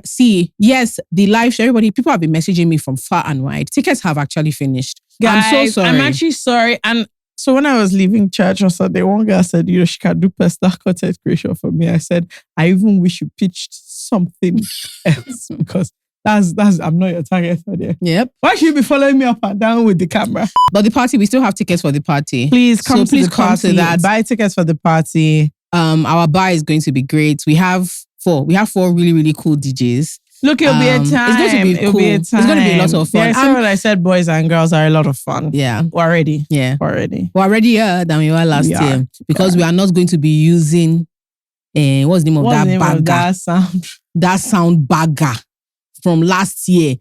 see, yes, the live show, people have been messaging me from far and wide. Tickets have actually finished. Guys, I'm so sorry. I'm actually sorry. And so when I was leaving church on Sunday, one girl said, she can do personal content creation for me. I said, I even wish you pitched something else because that's I'm not your target for there. Yep. Why should you be following me up and down with the camera? But the party, we still have tickets for the party. Please come to that. Buy tickets for the party. Our bar is going to be great. We have 4 really, really cool DJs. Look, it'll be a time. It's going to be cool. It's going to be a lot of fun. Yeah, so what I said, boys and girls are a lot of fun. Yeah. We're ready. Yeah. Already. We're readier than we were last year. Because we are not going to be using what's the name of that bagger? That sound? That sound bagger from last year.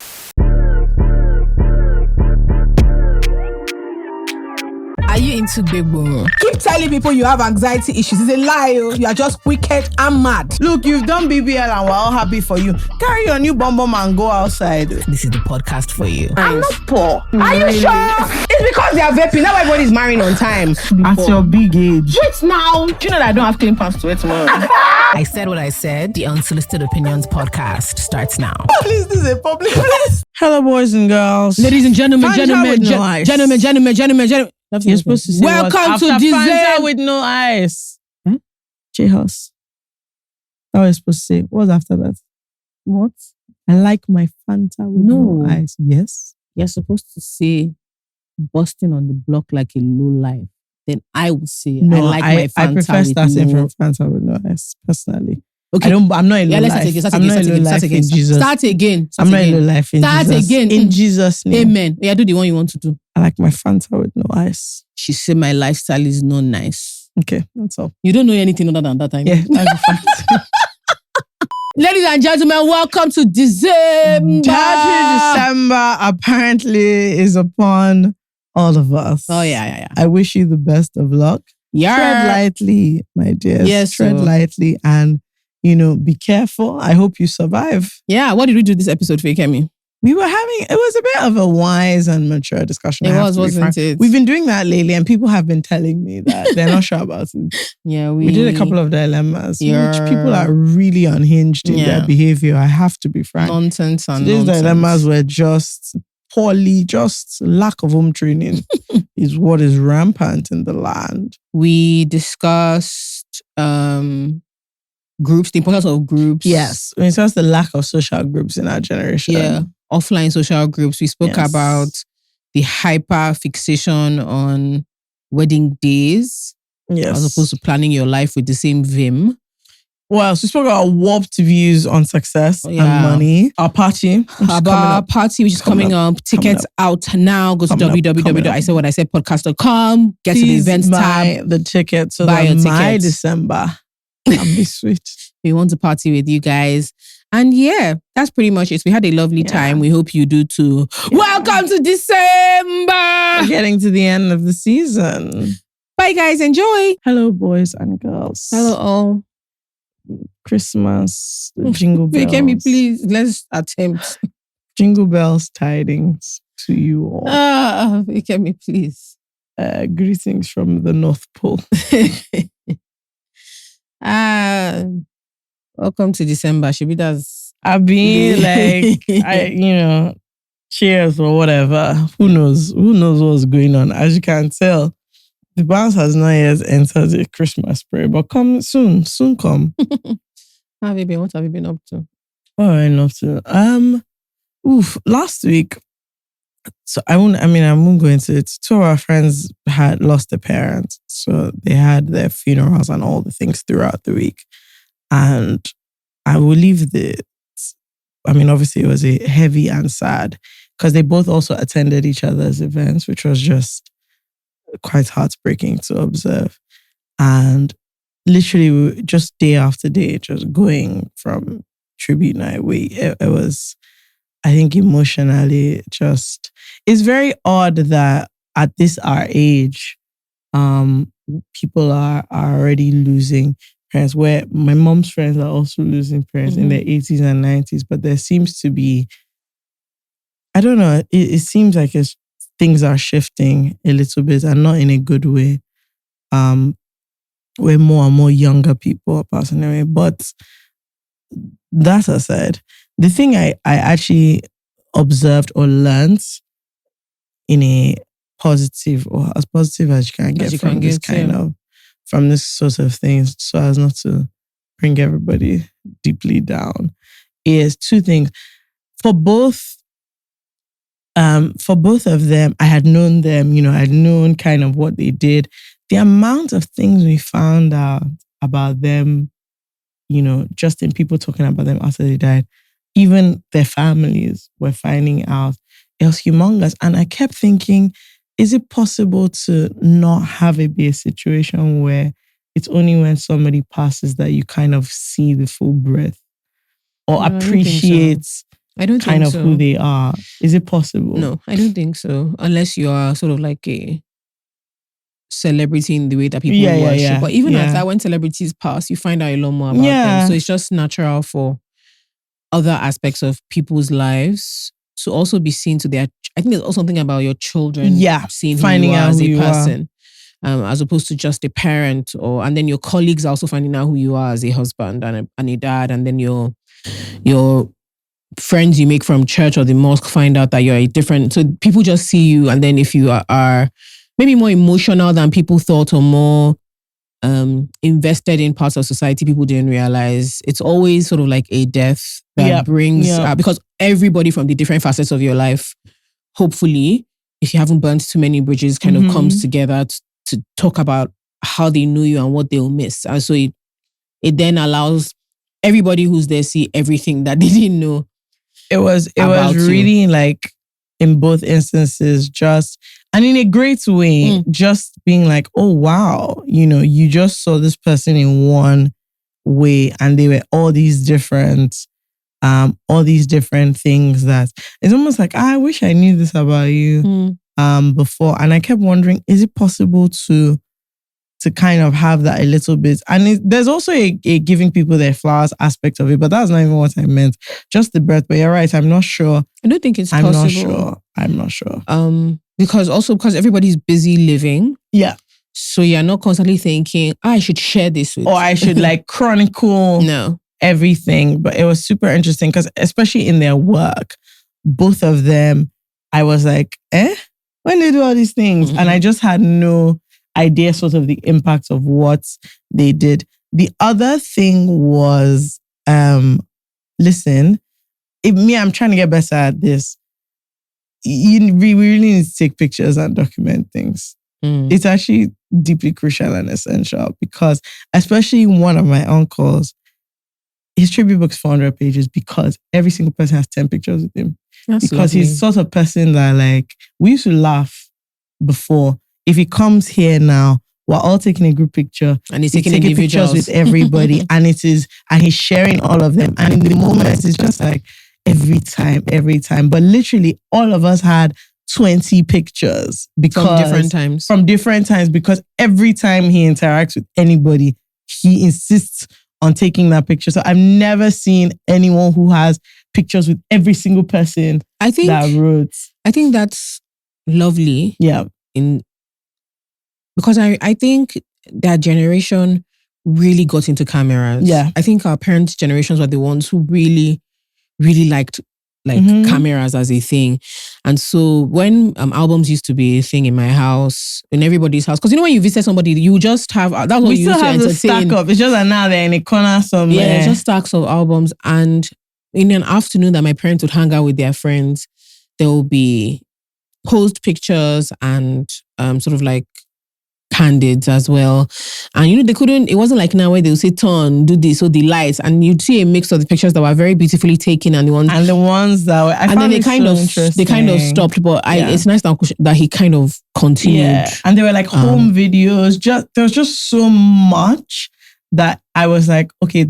Are you into Bebo? Keep telling people you have anxiety issues. It's a lie. You are just wicked and mad. Look, you've done BBL and we're all happy for you. Carry your new bum and go outside. This is the podcast for you. I'm not poor. Are you sure? It's because they are vaping. Now everybody's marrying on time. At your big age. Wait now. Do you know that I don't have clean pants to wear tomorrow? I said what I said. The Unsolicited Opinions podcast starts now. Please, this is a public place. Hello, boys and girls. Ladies and gentlemen, gentlemen. You're supposed to say welcome to Fanta with no ice. Huh? J-House. That was supposed to say. What's after that? What? I like my Fanta with no ice. Yes. You're supposed to say busting on the block like a low life. Then I would say I like my Fanta. I prefer starting from Fanta with no ice, personally. Okay. I'm not in low life. I'm not in low life in Jesus. Start again. I'm not in low life in Jesus. Start again. In Jesus' name. Amen. Yeah, do the one you want to do. I like my Fanta with no ice. She said my lifestyle is not nice. Okay, that's all. You don't know anything other than that time. Yeah, that's a fact. Ladies and gentlemen, welcome to December. December apparently is upon all of us. Oh, yeah. I wish you the best of luck. Yeah. Tread lightly, my dear. Yes. Tread lightly and, be careful. I hope you survive. Yeah. What did we do this episode for, Kemi? It was a bit of a wise and mature discussion. Wasn't it? We've been doing that lately and people have been telling me that they're not sure about it. Yeah, we did a couple of dilemmas, which people are really unhinged in their behavior. I have to be frank. Nonsense and These dilemmas were just lack of home training is what is rampant in the land. We discussed groups, the importance of groups. Yes, we discussed the lack of social groups in our generation. Yeah. Offline social groups. We spoke about the hyper fixation on wedding days. Yes. As opposed to planning your life with the same vim. Well, so we spoke about warped views on success and money. Our party. Which is coming up. Tickets out now. Go to www.isaidwhatisaidpodcast.com. Get to the events tab. The ticket so buy that your my tickets. December can be sweet. We want to party with you guys. And that's pretty much it. We had a lovely time. We hope you do too. Yeah. Welcome to December. We're getting to the end of the season. Bye guys. Enjoy. Hello boys and girls. Hello all. Christmas, jingle bells. Can we please, let's attempt. Jingle bells tidings to you all. Can we please. Greetings from the North Pole. Welcome to December. Should that's I've been cheers or whatever. Who knows? Who knows what's going on? As you can tell, the bounce has not yet entered the Christmas prayer, but come soon come. How have you been? What have you been up to? What have I been up to? Last week, so I won't go into it. 2 of our friends had lost their parents. So they had their funerals and all the things throughout the week. And I will leave obviously it was a heavy and sad because they both also attended each other's events, which was just quite heartbreaking to observe. And literally just day after day, just going from tribute night. It was, I think emotionally it's very odd that at our age, people are already losing parents, where my mom's friends are also losing parents in their 80s and 90s, but there seems to be, I don't know, it seems like things are shifting a little bit and not in a good way, where more and more younger people are passing away. But that aside, the thing I actually observed or learned in a positive or as positive as you can get from this from this sort of things, so as not to bring everybody deeply down, is two things. For both of them, I had known them, I'd known kind of what they did. The amount of things we found out about them, just in people talking about them after they died, even their families were finding out. It was humongous. And I kept thinking, is it possible to not have it be a situation where it's only when somebody passes that you kind of see the full breadth or appreciate who they are? Is it possible? No, I don't think so. Unless you are sort of like a celebrity in the way that people worship. Yeah. But even at that, when celebrities pass, you find out a lot more about them. So it's just natural for other aspects of people's lives to also be seen to their... I think there's also something about your children seeing finding who you are as a person, as opposed to just a parent, and then your colleagues are also finding out who you are as a husband and a dad, and then your friends you make from church or the mosque find out that you're a different... So people just see you, and then if you are maybe more emotional than people thought or more invested in parts of society people didn't realize, it's always sort of like a death that brings... because everybody from the different facets of your life, hopefully, if you haven't burnt too many bridges, kind of comes together to talk about how they knew you and what they'll miss. And so it then allows everybody who's there see everything that they didn't know. It was really like, in both instances, just, and in a great way, just being like, oh wow, you just saw this person in one way and they were all these different things that it's almost like, I wish I knew this about you before. And I kept wondering, is it possible to kind of have that a little bit? And there's also a giving people their flowers aspect of it, but that's not even what I meant. Just the breath. But you're right, I'm not sure. I don't think it's possible. I'm not sure. Because everybody's busy living. Yeah. So you're not constantly thinking, I should share this with... Or I should like chronicle everything. But it was super interesting because especially in their work, both of them, I was like, when they do all these things? And I just had no idea sort of the impact of what they did. The other thing was, listen, I'm trying to get better at this. We really need to take pictures and document things. It's actually deeply crucial and essential because especially one of my uncles, his tribute book's 400 pages because every single person has 10 pictures with him. That's because lovely. He's the sort of person that like, we used to laugh before. If he comes here now, we're all taking a group picture. And he's taking pictures with everybody. and he's sharing all of them. And in the moment, it's just like every time. But literally all of us had 20 pictures from different times because every time he interacts with anybody, he insists on taking that picture. So I've never seen anyone who has pictures with every single person that wrote. I think that's lovely. Yeah. Because I think that generation really got into cameras. Yeah. I think our parents' generations were the ones who really, really liked cameras as a thing. And so when albums used to be a thing in my house, in everybody's house, because when you visit somebody, you just have, that's what you used to entertain. The stack up. It's just that now they're in a corner somewhere. Yeah, it's just stacks of albums. And in an afternoon that my parents would hang out with their friends, there will be posed pictures and sort of like candids as well. And it wasn't like now where they'll say turn, do this, or the lights, and you'd see a mix of the pictures that were very beautifully taken and the ones that were, and then they kind of stopped, but it's nice that he kind of continued. Yeah. And they were like home videos. There was just so much that I was like, okay,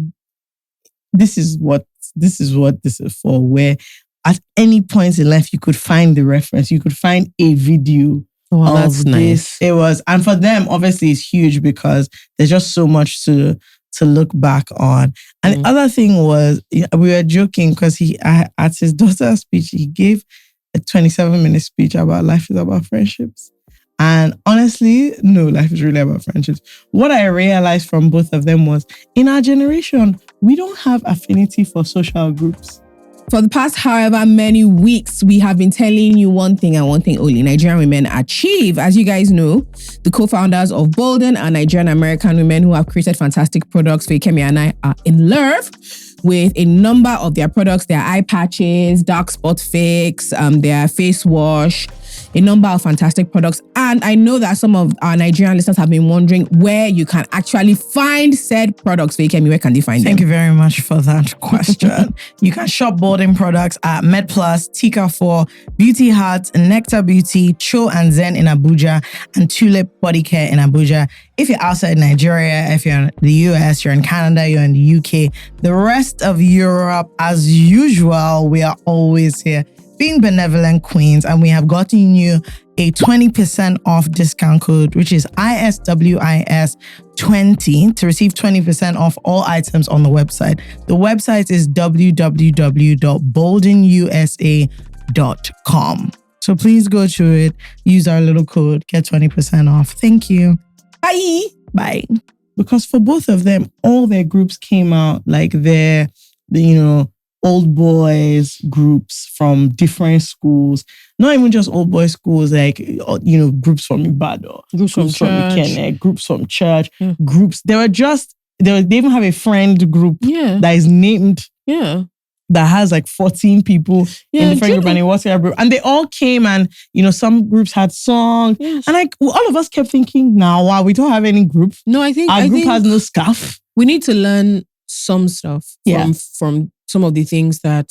this is what this is for, where at any point in life you could find the reference, you could find a video. Oh, that's nice. It was, and for them, obviously, it's huge because there's just so much to look back on. And the other thing was, we were joking because at his daughter's speech, he gave a 27-minute speech about life is about friendships. And honestly, no, life is really about friendships. What I realized from both of them was, in our generation, we don't have affinity for social groups. For the past however many weeks, we have been telling you one thing and one thing only. Nigerian women achieve. As you guys know, the co-founders of Bolden are Nigerian American women who have created fantastic products. Fekemi and I are in love with a number of their products. Their eye patches, dark spot fix, their face wash, a number of fantastic products. And I know that some of our Nigerian listeners have been wondering where you can actually find said products. Fekemi, where can they find them? Thank you very much for that question. You can shop Bolden products at MedPlus, Tika 4, Beauty Hut, Nectar Beauty, Cho and Zen in Abuja, and Tulip Body Care in Abuja. If you're outside Nigeria, if you're in the US, you're in Canada, you're in the UK, the rest of Europe, as usual, we are always here being benevolent queens, and we have gotten you a 20% off discount code, which is ISWIS20 to receive 20% off all items on the website. The website is www.boldenusa.com. So please go to it, use our little code, get 20% off. Thank you. Bye. Bye. Because for both of them, all their groups came out, like the old boys groups from different schools, not even just old boys schools, like, groups from Ibadan, Groups from Ikenne, groups from church, groups. They even have a friend group that is named, that has like 14 people in the friend group and a WhatsApp group. And they all came and, some groups had songs. Yes. And like all of us kept thinking, wow, we don't have any group. No, I think Our group has no scarf. we need to learn some stuff from some of the things that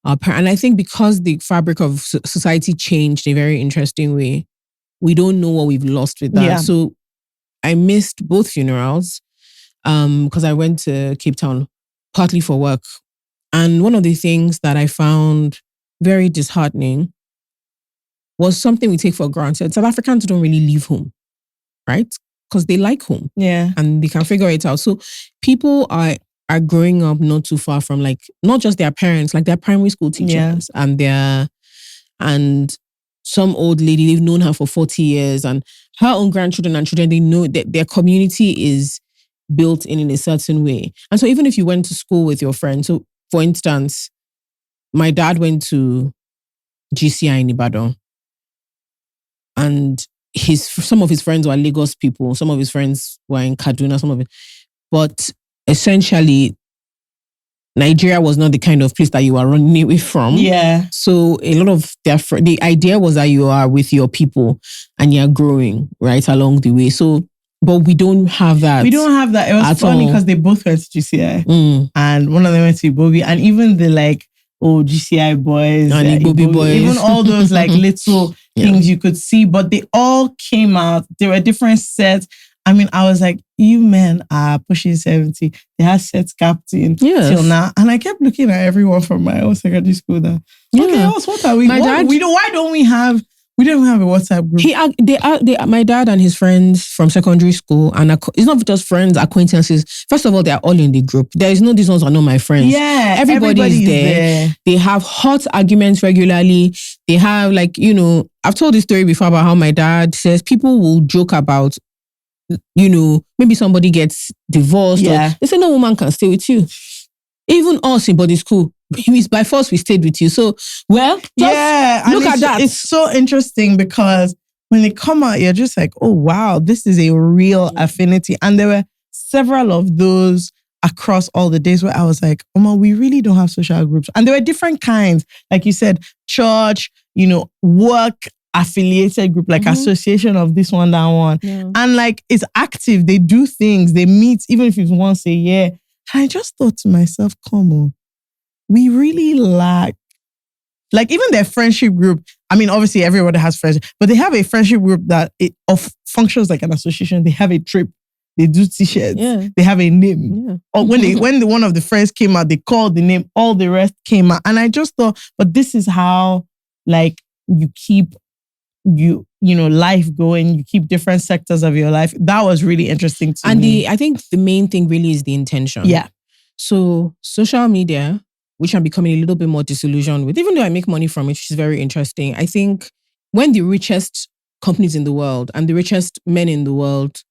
are and I think because the fabric of society changed in a very interesting way, we don't know what we've lost with that. Yeah. So I missed both funerals because I went to Capetown partly for work. And one of the things that I found very disheartening was something we take for granted. South Africans don't really leave home, right? Because they like home. Yeah. And they can figure it out. So people are growing up not too far from, like, not just their parents, like their primary school teachers and some old lady, they've known her for 40 years, and her own grandchildren and children, they know that their community is built in a certain way. And so even if you went to school with your friends, so for instance, my dad went to GCI in Ibadan, and some of his friends were Lagos people, some of his friends were in Kaduna, but essentially, Nigeria was not the kind of place that you are running away from. Yeah. So a lot of the idea was that you are with your people and you're growing right along the way. So, but we don't have that. We don't have that. It was funny because they both went to GCI. And one of them went to Ibobi. And even the GCI boys. And Ibobi boys. Even all those little things you could see. But they all came out. They were different sets. I mean, I was like, you men are pushing 70. They have set captain till now. And I kept looking at everyone from my old secondary school now. Okay, what are we? Why don't we have... We don't have a WhatsApp group. My dad and his friends from secondary school, and it's not just friends, acquaintances. First of all, they're all in the group. There is no, these ones are not my friends. Yeah, everybody's there. They have hot arguments regularly. They have I've told this story before about how my dad says people will joke about, maybe somebody gets divorced. Yeah. Or they say no woman can stay with you. Even us in body school. By force, we stayed with you. So, look at that. It's so interesting because when they come out, you're just like, oh, wow, this is a real affinity. And there were several of those across all the days where I was like, Oma, we really don't have social groups. And there were different kinds. Like you said, church, work, affiliated group, like association of this one, that one. Yeah. And it's active. They do things. They meet, even if it's once a year. And I just thought to myself, come on. We really lack, even their friendship group. I mean, obviously everybody has friends, but they have a friendship group that functions like an association. They have a trip. They do t-shirts. Yeah. They have a name. Yeah. Or when one of the friends came out, they called the name. All the rest came out, and I just thought, but this is how you keep life going. You keep different sectors of your life. That was really interesting to me. And I think the main thing really is the intention. Yeah. So social media, which I'm becoming a little bit more disillusioned with, even though I make money from it, which is very interesting. I think when the richest companies in the world and the richest men in the world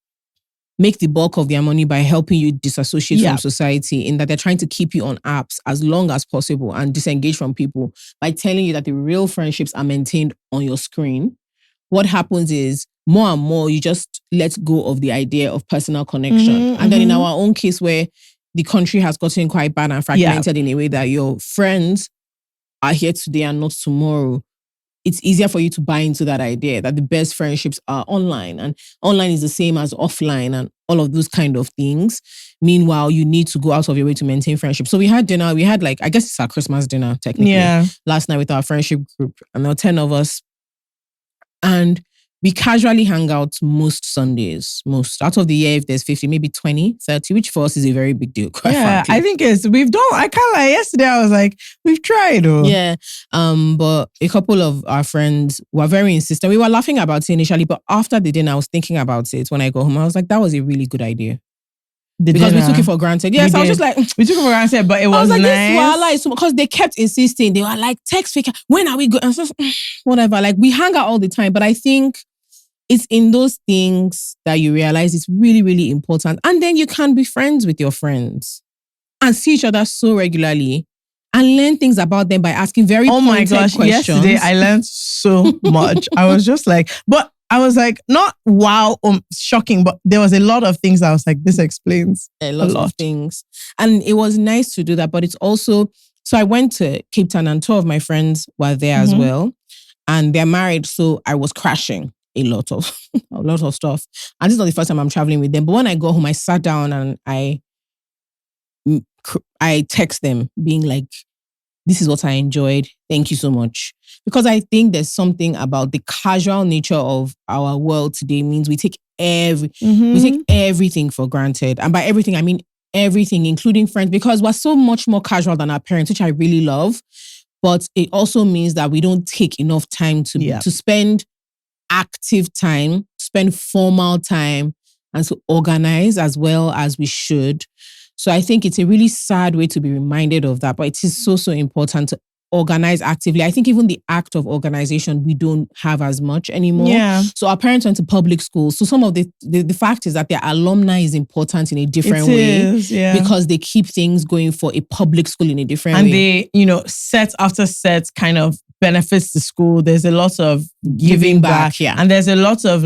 make the bulk of their money by helping you disassociate Yeah. from society, in that they're trying to keep you on apps as long as possible and disengage from people by telling you that the real friendships are maintained on your screen. What happens is more and more you just let go of the idea of personal connection. And then in our own case, where the country has gotten quite bad and fragmented in a way that your friends are here today and not tomorrow, it's easier for you to buy into that idea that the best friendships are online, and online is the same as offline and all of those kind of things. Meanwhile, you need to go out of your way to maintain friendship. So we had dinner. We had I guess it's our Christmas dinner technically last night with our friendship group, and there were 10 of us. And we casually hang out most Sundays. Most out of the year, if there's 50, maybe 20, 30, which for us is a very big deal. Quite frankly. I think we've done. I can't lie. Yesterday I was like, we've tried. Yeah. But a couple of our friends were very insistent. We were laughing about it initially, but after the dinner, I was thinking about it when I got home. I was like, that was a really good idea. Because we took it for granted. Yes, I was just like... We took it for granted, but it was like, nice. Because they kept insisting. They were like, text fake. When are we going? Whatever. Like, we hang out all the time. But I think it's in those things that you realize it's really, really important. And then you can be friends with your friends and see each other so regularly and learn things about them by asking very pointed questions. Yesterday I learned so much. I was just like... But I was like, not wow, shocking, but there was a lot of things I was like, this explains a lot of things. And it was nice to do that, but it's also... So I went to Capetown and 2 of my friends were there as well. And they're married, so I was crashing a lot of stuff. And this is not the first time I'm traveling with them. But when I got home, I sat down and I text them being like, this is what I enjoyed. Thank you so much. Because I think there's something about the casual nature of our world today means we take everything for granted. And by everything, I mean everything, including friends, because we're so much more casual than our parents, which I really love. But it also means that we don't take enough time to spend active time, spend formal time, and to organize as well as we should. So I think it's a really sad way to be reminded of that, but it is so, so important to organize actively. I think even the act of organization, we don't have as much anymore. Yeah. So our parents went to public schools. So some of the fact is that their alumni is important in a different way because they keep things going for a public school in a different way. And they, set after set kind of benefits the school. There's a lot of giving back. Yeah. And there's a lot of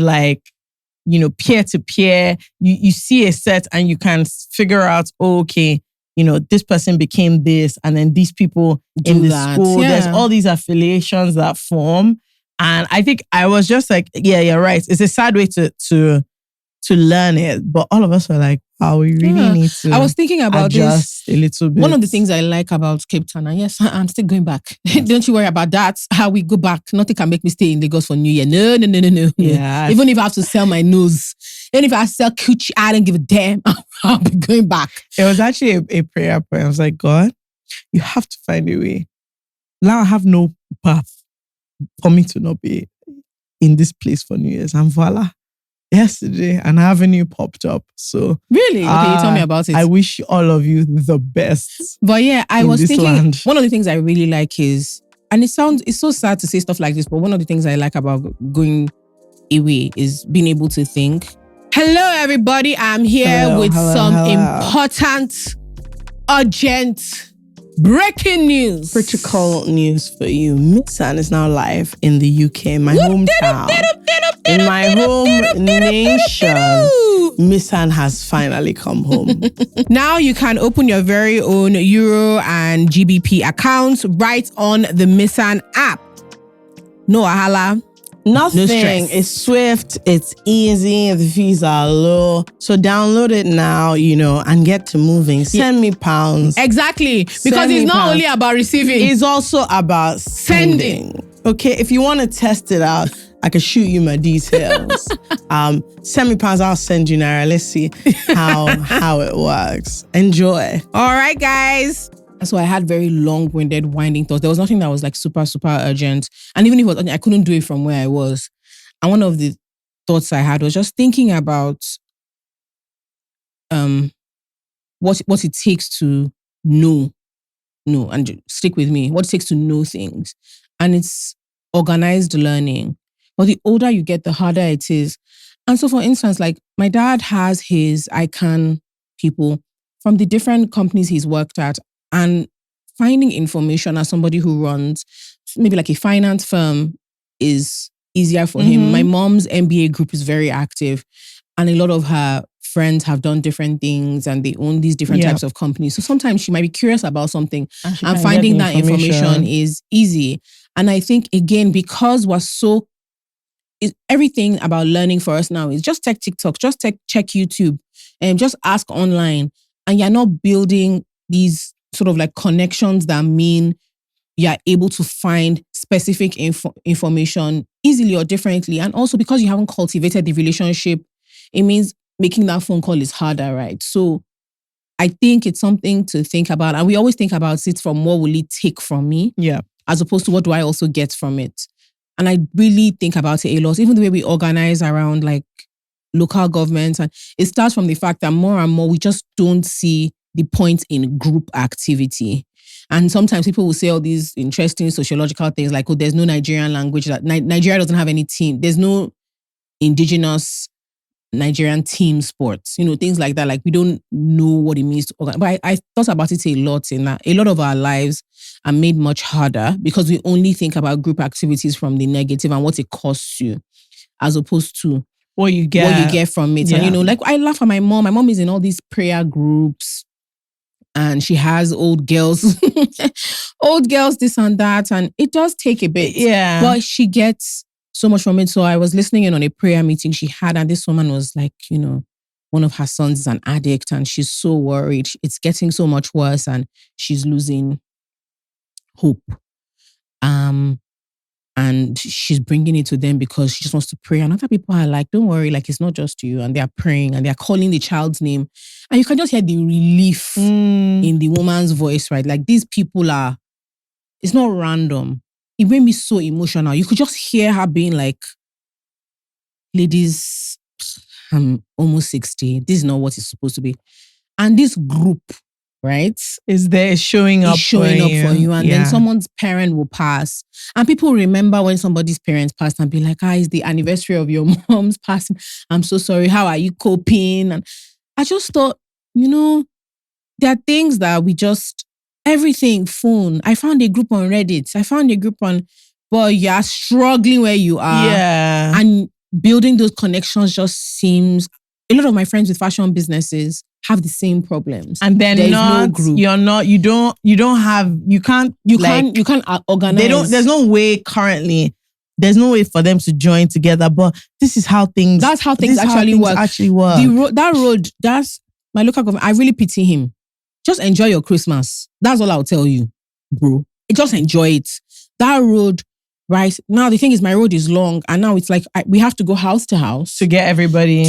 peer-to-peer. You see a set and you can figure out, this person became this, and then these people in the school. Yeah. There's all these affiliations that form. And I think I was just like, yeah, you're right. It's a sad way to learn it. But all of us were like, wow, we really need to I was thinking about adjust this a little bit. One of the things I like about Capetown, and yes, I'm still going back. Don't you worry about that. How we go back. Nothing can make me stay in Lagos for New Year. No. Yeah. Even if I have to sell my nose, even if I sell coochie, I don't give a damn. I'll be going back. It was actually a prayer point. I was like, God, you have to find a way. Now I have no path for me to not be in this place for New Year's. And voila. Yesterday, an avenue popped up. So really? Okay, you tell me about it. I wish all of you the best. But yeah, I was thinking land. One of the things I really like is, and it's so sad to say stuff like this, but one of the things I like about going away is being able to think. Hello, everybody. I'm here with some important, urgent, breaking news. Critical news for you. Missan is now live in the UK, my hometown. In my home nation, Missan has finally come home. Now you can open your very own Euro and GBP accounts right on the Missan app. No wahala. Nothing. No stress. It's swift. It's easy. The fees are low. So download it now, and get to moving. Send me pounds. Exactly. Because it's not only about receiving. It's also about sending. Okay, if you want to test it out, I can shoot you my details. Send me pounds, I'll send you naira. Let's see how it works. Enjoy. All right, guys. So I had very long-winded, winding thoughts. There was nothing that was like super, super urgent. And even if it was urgent, I couldn't do it from where I was. And one of the thoughts I had was just thinking about what it takes to know, and stick with me, what it takes to know things. And it's organized learning. But the older you get, the harder it is. And so, for instance, like my dad has his ICANN people from the different companies he's worked at, and finding information as somebody who runs maybe like a finance firm is easier for him. My mom's MBA group is very active, and a lot of her friends have done different things and they own these different types of companies. So sometimes she might be curious about something and finding that information is easy. And I think, again, because we're so, everything about learning for us now is just check TikTok, just check YouTube, and just ask online. And you're not building these sort of like connections that mean you're able to find specific information easily or differently. And also because you haven't cultivated the relationship, it means making that phone call is harder, right? So I think it's something to think about. And we always think about it from what will it take from me? Yeah. As opposed to what do I also get from it? And I really think about it a lot, even the way we organize around like local governments. And it starts from the fact that more and more we just don't see the point in group activity. And sometimes people will say all these interesting sociological things like, oh, there's no Nigerian language, that Nigeria doesn't have any team. There's no indigenous Nigerian team sports, things like that. Like we don't know what it means to organize. But I thought about it a lot in that a lot of our lives are made much harder because we only think about group activities from the negative and what it costs you, as opposed to what you get from it. Yeah. And like I laugh at my mom. My mom is in all these prayer groups and she has old girls, this and that. And it does take a bit. Yeah. But she gets so much from it. So I was listening in on a prayer meeting she had, and this woman was like, one of her sons is an addict and she's so worried. It's getting so much worse and she's losing hope. And she's bringing it to them because she just wants to pray. And other people are like, don't worry, like it's not just you. And they're praying and they're calling the child's name. And you can just hear the relief in the woman's voice, right? Like these people it's not random. It made me so emotional. You could just hear her being like, ladies, I'm almost 60. This is not what it's supposed to be. And this group, right, is there showing up for you. And then someone's parent will pass. And people remember when somebody's parents passed and be like, it's the anniversary of your mom's passing. I'm so sorry. How are you coping? And I just thought, there are things that we just, everything, phone. I found a group on Reddit. But you're struggling where you are. Yeah. And building those connections just seems, a lot of my friends with fashion businesses have the same problems. And they're not, no group. You can't organize. There's no way currently. There's no way for them to join together, but this is how things. That's how things actually work. That road, that's my local government. I really pity him. Just enjoy your Christmas. That's all I'll tell you, bro. Just enjoy it. That road, right? Now the thing is, my road is long, and now it's like we have to go house to house to get everybody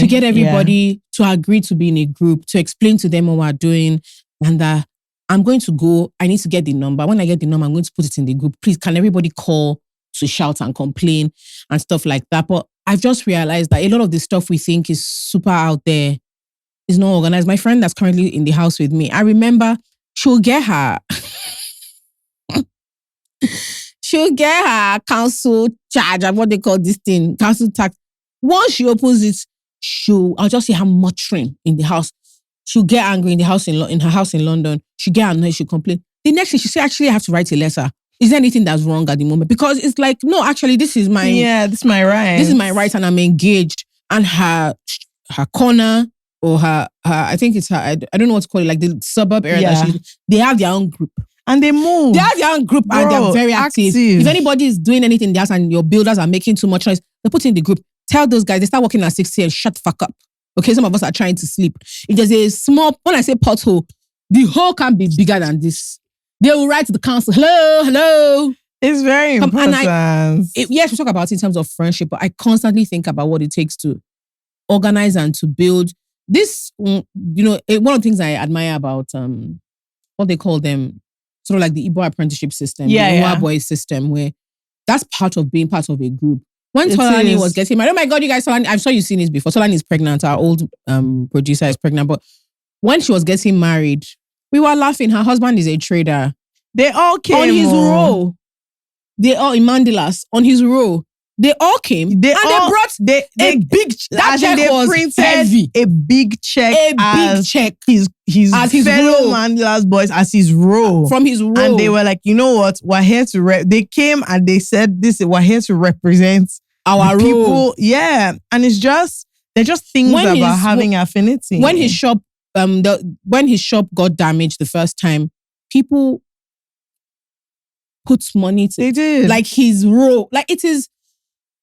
to agree to be in a group, to explain to them what we're doing, and that I'm going to go. I need to get the number. When I get the number, I'm going to put it in the group. Please, can everybody call to shout and complain and stuff like that? But I've just realized that a lot of the stuff we think is super out there is not organized. My friend that's currently in the house with me, I remember she'll get her council charge, what they call this thing, council tax. Once she opens it, I'll just see her muttering in the house. She'll get angry in her house in London. She'll get annoyed, she'll complain. The next thing she say, actually, I have to write a letter. Is there anything that's wrong at the moment? Because it's like, no, actually, this is my right. This is my right, and I'm engaged. And her corner, or her I think it's her, I don't know what to call it, like the suburb area that they have their own group. And they move. They have their own group, and they're very active. If anybody is doing anything in the house and your builders are making too much noise, they put in the group. Tell those guys, they start working at 6 a.m. Shut the fuck up. Okay, some of us are trying to sleep. If there's a small, when I say pothole, the hole can't be bigger than this. They will write to the council, hello. It's very important. Yes, we talk about it in terms of friendship, but I constantly think about what it takes to organize and to build this. One of the things I admire about what they call them, sort of like the Igbo apprenticeship system, the Igbo boys system, where that's part of being part of a group. When Tolani was getting married, oh my God, you guys, Tolani, I'm sure you've seen this before. Tolani is pregnant. Our old producer is pregnant. But when she was getting married, we were laughing. Her husband is a trader. They all came on his row. They all in Mandilas on his row. They all came They brought they a big that as in check they was printed heavy. a big check as his as his fellow role. Mandela's boys as his role. From his role. And they were like, you know what? We're here to they came and they said this, we're here to represent our the people. role. Yeah. And it's just they're just things about having affinity. When his shop when his shop got damaged the first time, people put money to they did. like his role. Like it is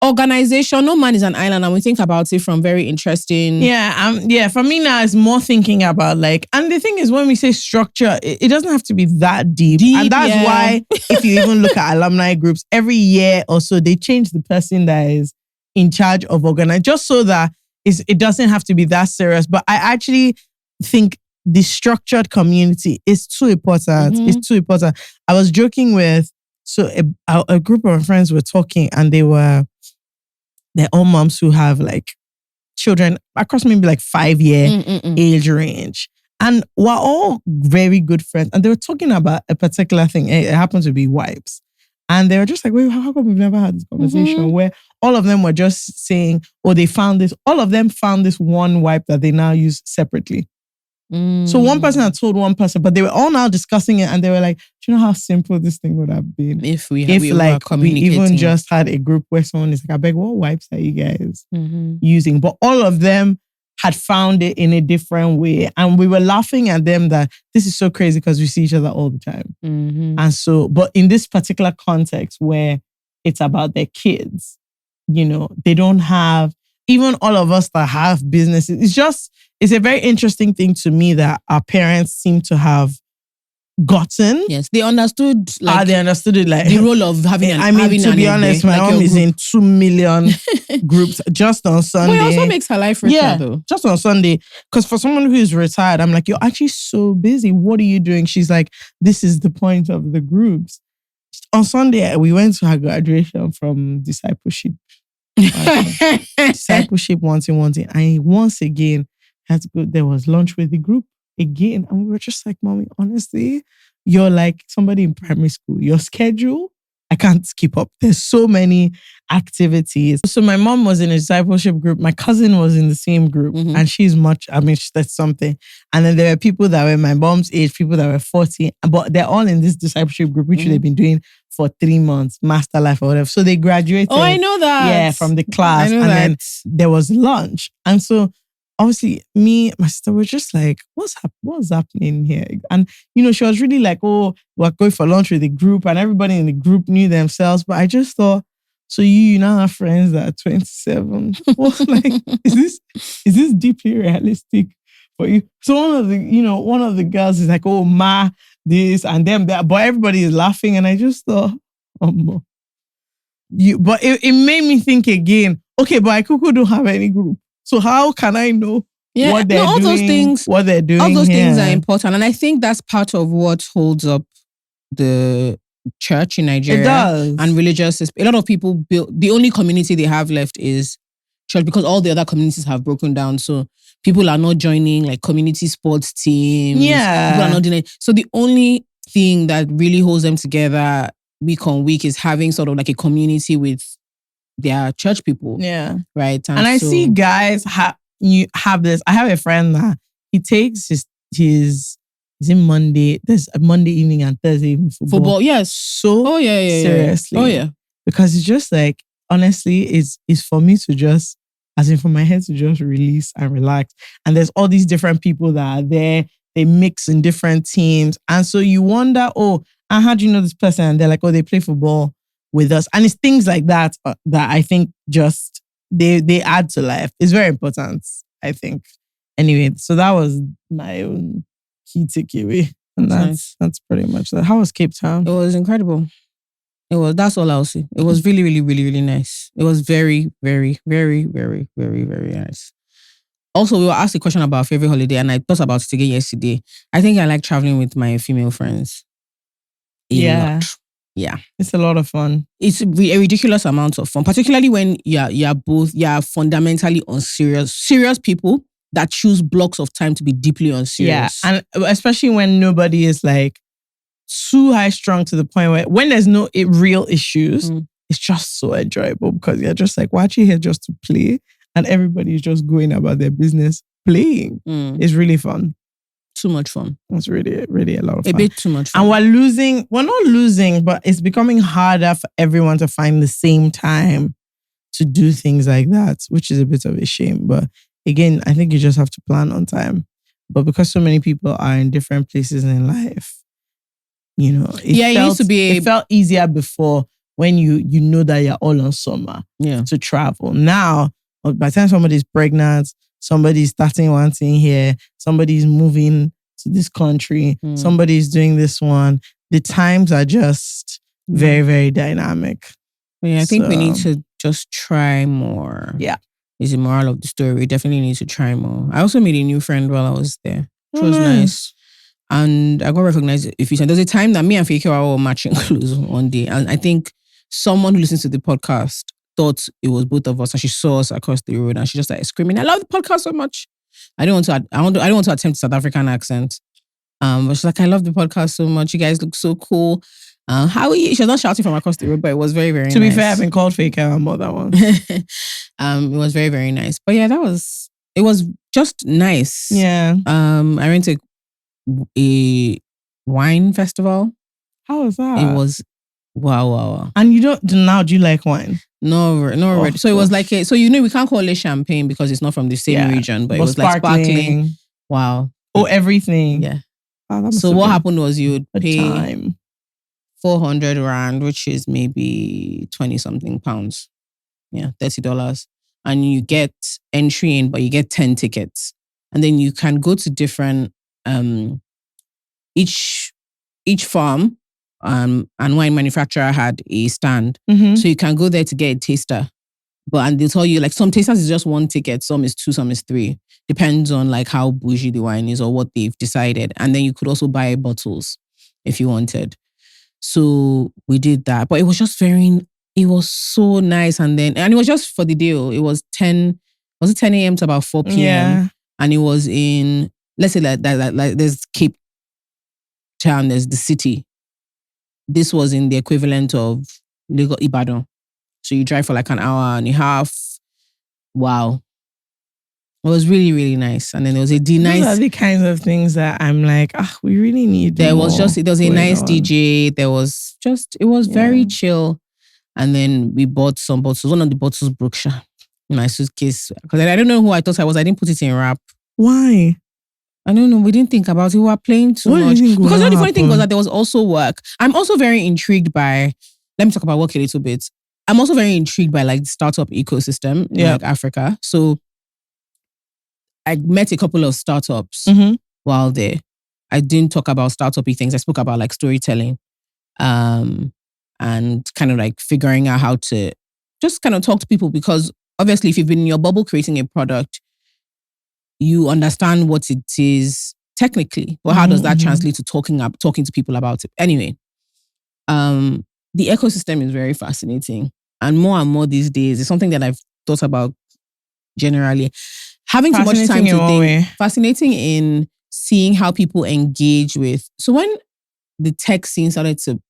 organization. No man is an island, and we think about it from very interesting. Yeah. For me now, it's more thinking about like, and the thing is, when we say structure, it doesn't have to be that deep. And that's why, if you even look at alumni groups, every year or so they change the person that is in charge of organizing, just so that it doesn't have to be that serious. But I actually think the structured community is too important. Mm-hmm. It's too important. I was joking with a group of friends were talking, and they're all moms who have like children across maybe like 5-year age range. And we're all very good friends. And they were talking about a particular thing. It happened to be wipes. And they were just like, wait, how come we've never had this conversation? Where all of them were just saying, they found this. All of them found this one wipe that they now use separately. So one person had told one person, but they were all now discussing it, and they were like, do you know how simple this thing would have been if we even just had a group where someone is like, I beg, what wipes are you guys using? But all of them had found it in a different way. And we were laughing at them that this is so crazy because we see each other all the time. And so, but in this particular context where it's about their kids, they don't have, even all of us that have businesses, it's a very interesting thing to me that our parents seem to have gotten. Yes, they understood. They understood it like the role of having an. To be honest, my mom is in 2 million groups just on Sunday. But it also makes her life richer, though. Just on Sunday. Because for someone who is retired, I'm like, you're actually so busy. What are you doing? She's like, this is the point of the groups. On Sunday, we went to her graduation from discipleship. Discipleship wanting. And once again, had to go. There was lunch with the group again, and we were just like, Mommy, honestly, you're like somebody in primary school. Your schedule, I can't keep up. There's so many activities. So my mom was in a discipleship group. My cousin was in the same group, and she's that's something. And then there were people that were my mom's age, people that were 40, but they're all in this discipleship group, which they've been doing for 3 months, master life or whatever. So they graduated. Oh, I know that. Yeah, from the class. Then there was lunch. And so obviously, me, my sister were just like, what's happening here? And, she was really like, we're going for lunch with the group, and everybody in the group knew themselves. But I just thought, so you now have friends that are 27. What's like, is this deeply realistic for you? So one of the girls is like, oh, ma, this and them, that. But everybody is laughing. And I just thought, but it made me think again, okay, but I don't have any group. So how can I know what they're doing? Those things, what they're doing. All those things are important. And I think that's part of what holds up the church in Nigeria. It does. And religious. A lot of people build, the only community they have left is church, because all the other communities have broken down. So people are not joining like community sports teams. Yeah. People are not doing it. So the only thing that really holds them together week on week is having sort of like a community with their church people. Yeah. Right. And I see guys have this. I have a friend that he takes his there's a Monday evening and Thursday evening football. Yes. So seriously. Oh yeah. Because it's just like, honestly, it's for me to just, as in for my head to just release and relax. And there's all these different people that are there. They mix in different teams. And so you wonder, how do you know this person? And they're like, they play football with us. And it's things like that that I think just, they add to life. It's very important, I think. Anyway, so that was my own key takeaway. And that's pretty much that. How was Cape Town? It was incredible. That's all I'll say. It was really, really, really, really nice. It was very, very, very, very, very, very nice. Also, we were asked a question about our favorite holiday, and I thought about it again yesterday. I think I like traveling with my female friends. A lot. Yeah. It's a lot of fun. It's a ridiculous amount of fun, particularly when you're fundamentally serious people that choose blocks of time to be deeply unserious. Yeah, and especially when nobody is like too high strung to the point where when there's no real issues, it's just so enjoyable because you're just like, why are you here just to play? And everybody's just going about their business playing. It's really fun. Too much fun. It's really, really a lot of fun. A bit too much fun. And we're not losing, but it's becoming harder for everyone to find the same time to do things like that, which is a bit of a shame. But again, I think you just have to plan on time. But because so many people are in different places in life, you know, it felt easier before when you know that you're all on summer to travel. Now, by the time somebody's pregnant, somebody's starting one thing here, somebody's moving to this country, somebody's doing this one. The times are just very, very dynamic. Yeah, I think we need to just try more. Yeah. Is the moral of the story. We definitely need to try more. I also made a new friend while I was there, which was nice. And I got recognized. If you said, there's a time that me and Fake were all matching clothes one day. And I think someone who listens to the podcast thought it was both of us, and she saw us across the road and she just started screaming, "I love the podcast so much." I don't want to attempt a South African accent. But she's like, "I love the podcast so much. You guys look so cool. How are you?" She was not shouting from across the road, but it was very, very nice. To be fair, I've been called fake more than once. It was very, very nice. But yeah, it was just nice. Yeah. I went to a wine festival. How was that? It was wow. And do you like wine? No, already. So it was like we can't call it champagne because it's not from the same region, but it was like sparkling. Wow. Oh, everything. Yeah. Wow, so what happened was you would pay 400 rand, which is maybe 20 something pounds. Yeah, $30. And you get entry in, but you get 10 tickets. And then you can go to different each farm and wine manufacturer had a stand. So you can go there to get a taster. And they'll tell you, like, some tasters is just one ticket, some is 2, some is 3. Depends on like how bougie the wine is or what they've decided. And then you could also buy bottles if you wanted. So we did that. But it was just it was so nice. And it was just for the deal. It was 10 a.m. to about 4 p.m. Yeah. And it was in, let's say that there's Capetown, there's the city. This was in the equivalent of Lagos, Ibadan. So you drive for like an hour and a half. Wow. It was really, really nice. And then there was Those are the kinds of things that I'm like, we really need. There was a nice DJ. It was very chill. And then we bought some bottles. One of the bottles broke in my suitcase. Because I don't know who I thought I was. I didn't put it in wrap. Why? I don't know. We didn't think about it. We were playing too much. Because the funny thing was that there was also work. I'm also very intrigued by, let me talk about work a little bit. I'm also very intrigued by like the startup ecosystem in like Africa. So I met a couple of startups while there. I didn't talk about startup-y things. I spoke about like storytelling and kind of like figuring out how to just kind of talk to people, because obviously if you've been in your bubble creating a product, you understand what it is technically, but how does that translate to talking to people about it? Anyway, the ecosystem is very fascinating, and more these days is something that I've thought about generally. Having too much time to think. Fascinating in seeing how people engage with. So when the tech scene started to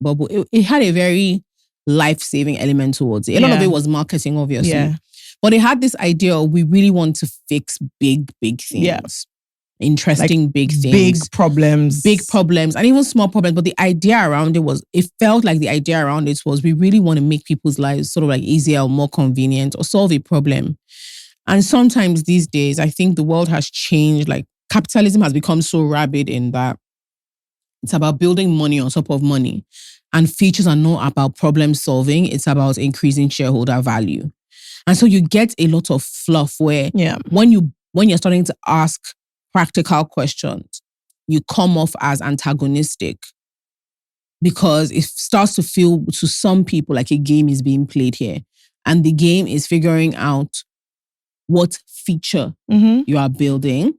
bubble, it had a very life-saving element towards it. A lot of it was marketing, obviously. Yeah. But it had this idea of, we really want to fix big things. Yeah. Interesting like big things. Big problems, and even small problems. But the idea around it was, we really want to make people's lives sort of like easier or more convenient or solve a problem. And sometimes these days, I think the world has changed. Like, capitalism has become so rabid in that it's about building money on top of money. And features are not about problem solving. It's about increasing shareholder value. And so you get a lot of fluff where when you're starting to ask practical questions, you come off as antagonistic, because it starts to feel to some people like a game is being played here. And the game is figuring out what feature you are building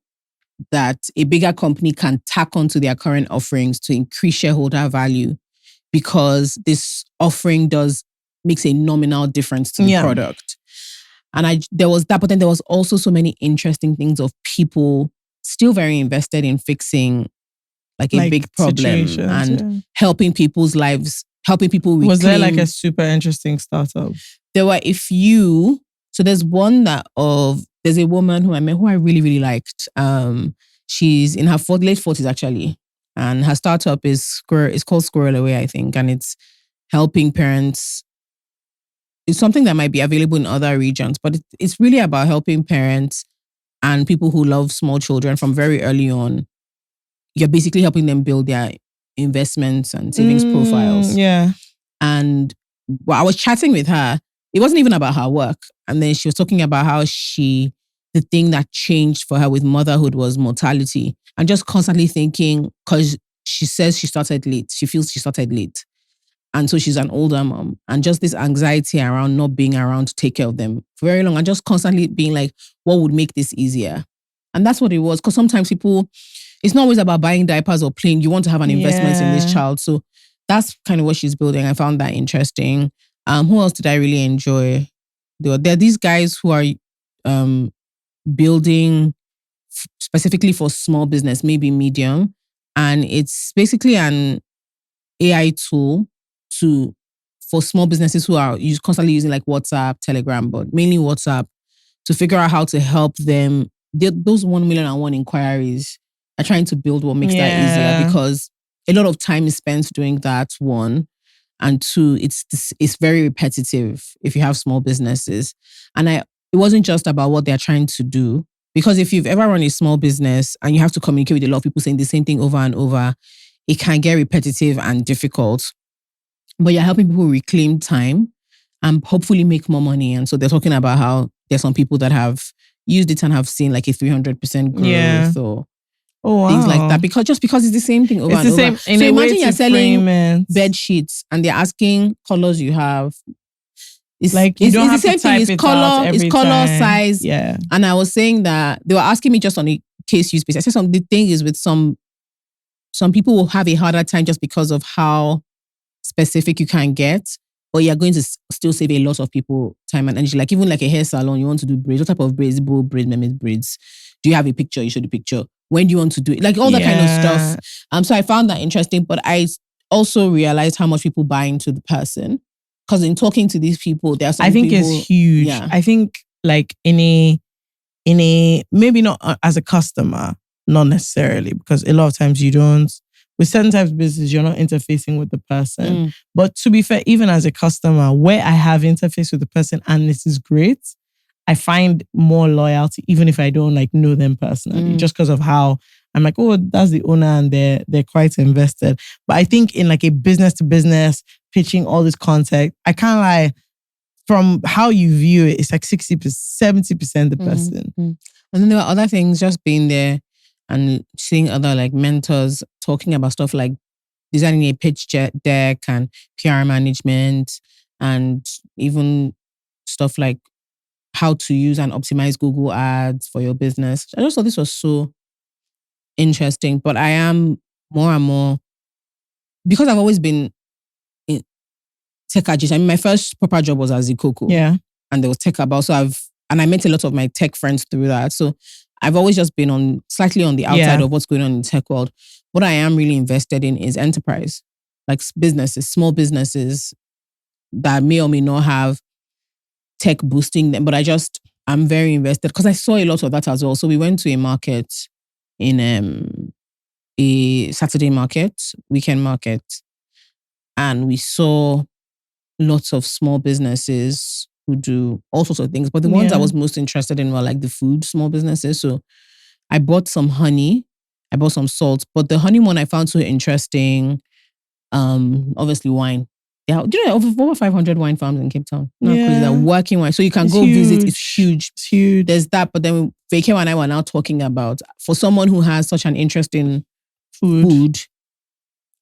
that a bigger company can tack onto their current offerings to increase shareholder value, because this offering makes a nominal difference to the product. And there was that, but then there was also so many interesting things of people still very invested in fixing like a big problem and helping people's lives helping people reclaim. Was there like a super interesting startup? There were a few. So there's one there's a woman who I met who I really, really liked. She's in her late 40s actually. And her startup is called Squirrel Away, I think. And it's helping parents. It's something that might be available in other regions, but it's really about helping parents and people who love small children from very early on. You're basically helping them build their investments and savings profiles. Yeah. And I was chatting with her. It wasn't even about her work. And then she was talking about how the thing that changed for her with motherhood was mortality. And just constantly thinking, because she says she started late. She feels she started late. And so she's an older mom. And just this anxiety around not being around to take care of them for very long. And just constantly being like, what would make this easier? And that's what it was. Because sometimes people, it's not always about buying diapers or playing. You want to have an investment in this child. So that's kind of what she's building. I found that interesting. Who else did I really enjoy? There are these guys who are building specifically for small business, maybe medium. And it's basically an AI tool for small businesses who are constantly using like WhatsApp, Telegram, but mainly WhatsApp, to figure out how to help them. Those 1,000,001 inquiries are trying to build what makes that easier, because a lot of time is spent doing that, one. And two, it's very repetitive if you have small businesses. And it wasn't just about what they're trying to do. Because if you've ever run a small business and you have to communicate with a lot of people saying the same thing over and over, it can get repetitive and difficult. But you're helping people reclaim time and hopefully make more money. And so they're talking about how there's some people that have used it and have seen like a 300% growth or things like that. Because it's the same thing over and over. So imagine you're selling bed sheets and they're asking colors you have. It's like it's the same thing. It's color, size. Yeah. And I was saying that they were asking me just on a case use basis. I said the thing is with some people will have a harder time just because of how specific you can get, but you're going to still save a lot of people time and energy. Like even like a hair salon, you want to do braids. What type of braids? Bow braids, mermaid braids. Do you have a picture? You show the picture. When do you want to do it? Like all that kind of stuff. So I found that interesting, but I also realized how much people buy into the person. Because in talking to these people, there are some people... I think it's huge. Yeah. I think like in a maybe not as a customer, not necessarily, because a lot of times you don't, with certain types of business, you're not interfacing with the person. But to be fair, even as a customer, where I have interface with the person and this is great, I find more loyalty, even if I don't like know them personally, just because of how I'm like, oh, that's the owner and they're quite invested. But I think in like a business to business, pitching all this content, I can't lie, from how you view it, it's like 60%, 70% the person. And then there were other things, just being there and seeing other like mentors talking about stuff like designing a pitch deck and PR management, and even stuff like how to use and optimize Google ads for your business. I just thought this was so interesting, but I am more and more, because I've always been in tech adjacent. I mean, my first proper job was at Zikoko. Yeah. And there was tech about, and I met a lot of my tech friends through that. So I've always just been slightly on the outside of what's going on in the tech world. What I am really invested in is enterprise, like businesses, small businesses that may or may not have tech boosting them, but I'm very invested because I saw a lot of that as well. So we went to a market in a Saturday market, weekend market, and we saw lots of small businesses who do all sorts of things. But the ones I was most interested in were like the food small businesses. So I bought some honey, I bought some salt, but the honey one I found so interesting. Obviously wine. Yeah, do you know over 500 wine farms in Capetown? No, because they're working wine. So you can go visit. It's huge. It's huge. There's that. But then Veke and I were now talking about, for someone who has such an interest in food,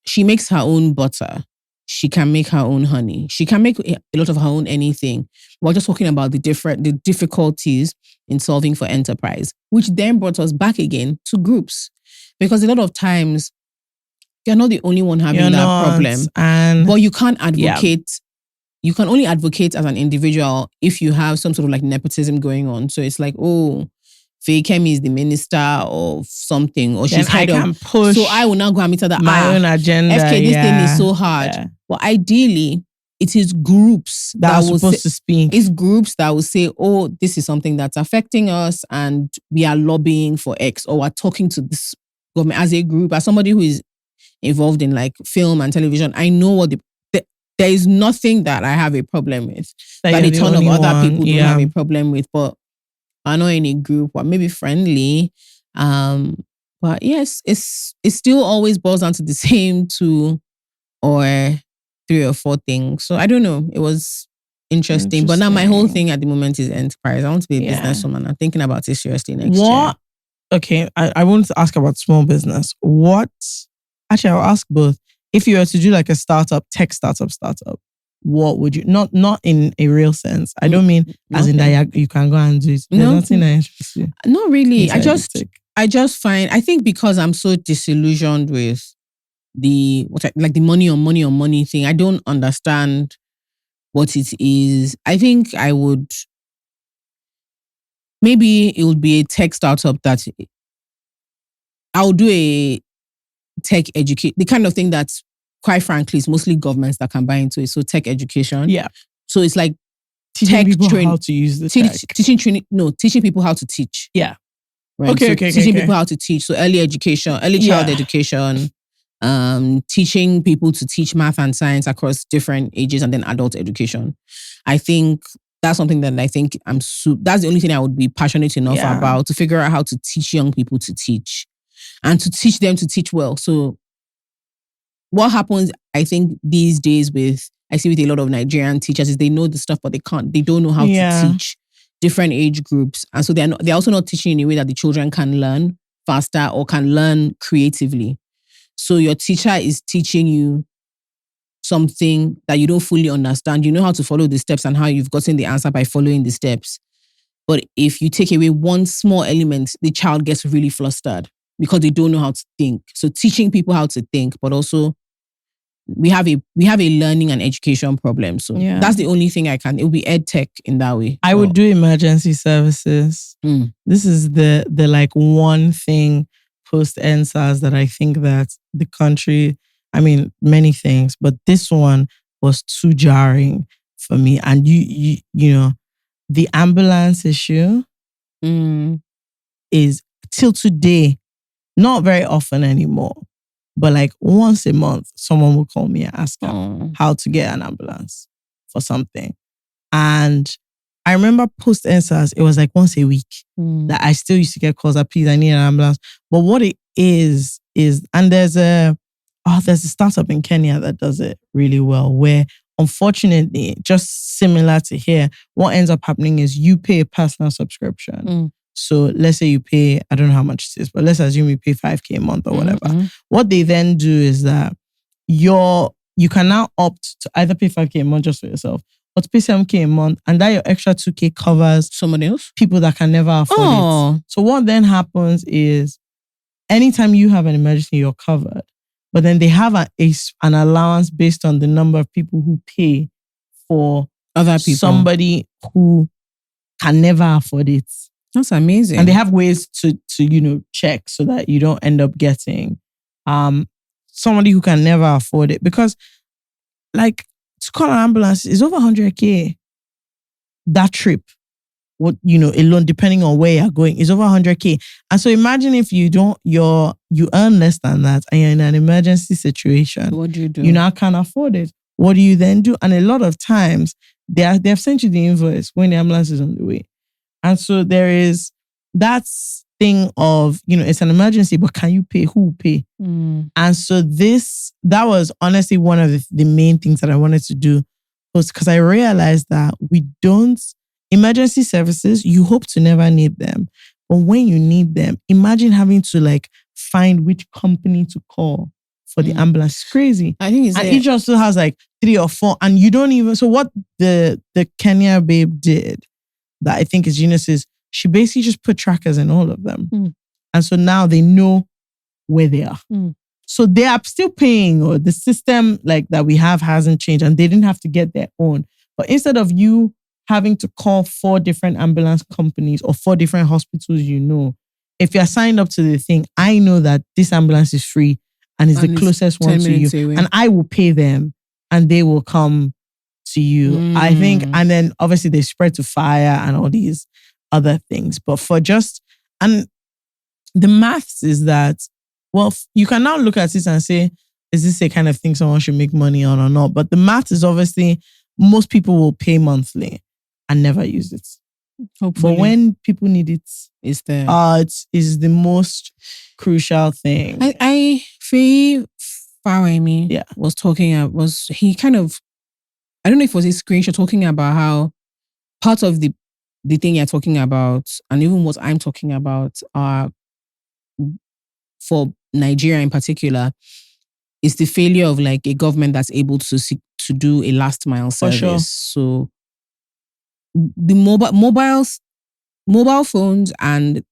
she makes her own butter. She can make her own honey. She can make a lot of her own anything. We're just talking about the difficulties in solving for enterprise, which then brought us back again to groups. Because a lot of times, you're not the only one having that problem. But you can't advocate. You can only advocate as an individual if you have some sort of like nepotism going on. So it's like, oh, Kemi is the minister of something, or Then she's head I can of. push So I will now go and meet her that my own agenda. FK, this thing is so hard. Yeah. But ideally, it is groups That are will supposed to speak. It's groups that will say, oh, this is something that's affecting us and we are lobbying for X, or we're talking to this government as a group. As somebody who is involved in like film and television, I know what there is nothing that I have a problem with that a ton of other people don't have a problem with, but are not in a group or maybe friendly. But yes, it still always boils down to the same 2 or 3 or 4 things. So I don't know. It was interesting. But now my whole thing at the moment is enterprise. I want to be a businesswoman. I'm thinking about it seriously next year. Okay, I want to ask about small business. Actually, I'll ask both. If you were to do like a tech startup, what would you, not in a real sense. I don't mean as in that you can go and do it. There's nothing that interests you. Not really. I just find, I think because I'm so disillusioned with the money on money thing, I don't understand what it is. I think maybe it would be a tech startup that I'll do a tech educate, the kind of thing that's, quite frankly, it's mostly governments that can buy into it. So tech education. Yeah. So it's like teaching people how to use the tech. Teaching people how to teach. Yeah. Right? Okay, so teaching people how to teach. So early education, early child education, teaching people to teach math and science across different ages, and then adult education. I think that's something that I think that's the only thing I would be passionate enough about, to figure out how to teach young people to teach and to teach them to teach well. So what happens, I think, these days I see with a lot of Nigerian teachers is they know the stuff, but they don't know how to teach different age groups. And so they're also not teaching in a way that the children can learn faster or can learn creatively. So your teacher is teaching you something that you don't fully understand. You know how to follow the steps and how you've gotten the answer by following the steps. But if you take away one small element, the child gets really flustered because they don't know how to think. So teaching people how to think, but also we have a learning and education problem. So that's the only thing it will be ed tech in that way. I would do emergency services. This is the like one thing post NSAS that I think that the country, I mean, many things, but this one was too jarring for me. And you know, the ambulance issue is till today, not very often anymore, but like once a month, someone will call me and ask how to get an ambulance for something. And I remember post NSAS, it was like once a week that I still used to get calls that, please, I need an ambulance. But what it is, and there's a startup in Kenya that does it really well, where unfortunately, just similar to here, what ends up happening is you pay a personal subscription. So let's say you pay, I don't know how much it is, but let's assume you pay 5K a month or whatever. What they then do is that you can now opt to either pay 5K a month just for yourself, or to pay 7K a month, and that your extra 2K covers someone else, people that can never afford it. So what then happens is, anytime you have an emergency, you're covered. But then they have an allowance based on the number of people who pay for other people, somebody who can never afford it. That's amazing. And they have ways to check so that you don't end up getting somebody who can never afford it. Because like, to call an ambulance is over 100K. That trip, alone, depending on where you're going, is over 100K. And so imagine if you earn less than that and you're in an emergency situation. What do you do? You now can't afford it. What do you then do? And a lot of times, they have sent you the invoice when the ambulance is on the way. And so there is that thing of, it's an emergency, but can you pay? Who will pay? And so that was honestly one of the main things that I wanted to do, was because I realized that emergency services, you hope to never need them. But when you need them, imagine having to find which company to call for the ambulance. It's crazy. I think each also has 3 or 4, and you don't even. So what the Kenya babe did, that I think is genius, is she basically just put trackers in all of them. And so now they know where they are. So they are still paying, or the system that we have hasn't changed, and they didn't have to get their own. But instead of you having to call 4 different ambulance companies or 4 different hospitals, if you're signed up to the thing, I know that this ambulance is free and is the closest one 10 to you. minutes away. And I will pay them and they will come to you. I think, and then obviously they spread to fire and all these other things. But and the maths is that, well, you can now look at it and say, is this a kind of thing someone should make money on or not? But the math is obviously most people will pay monthly and never use it. Hopefully. But when people need it, it's there. It is the most crucial thing. Faye Fawemi was talking about, he kind of, I don't know if it was a screenshot talking about how part of the thing you're talking about and even what I'm talking about are, for Nigeria in particular, is the failure of like a government that's able to do a last mile service. Sure. So the mobile phones and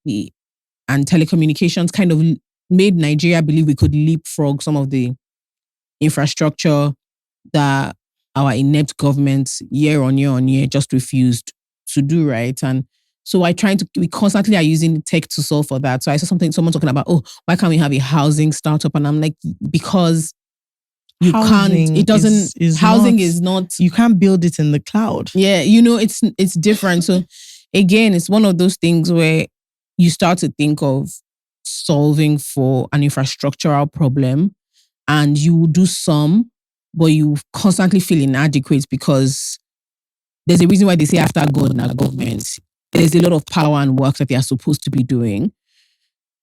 telecommunications kind of made Nigeria believe we could leapfrog some of the infrastructure that our inept government year on year just refused to do, right? And so we constantly are using tech to solve for that. So I saw someone talking about, why can't we have a housing startup? And I'm like, because you housing can't, it doesn't, housing is not, you can't build it in the cloud. Yeah, it's different. So again, it's one of those things where you start to think of solving for an infrastructural problem and you will do some, but you constantly feel inadequate because there's a reason why they say after God in our government, there's a lot of power and work that they are supposed to be doing.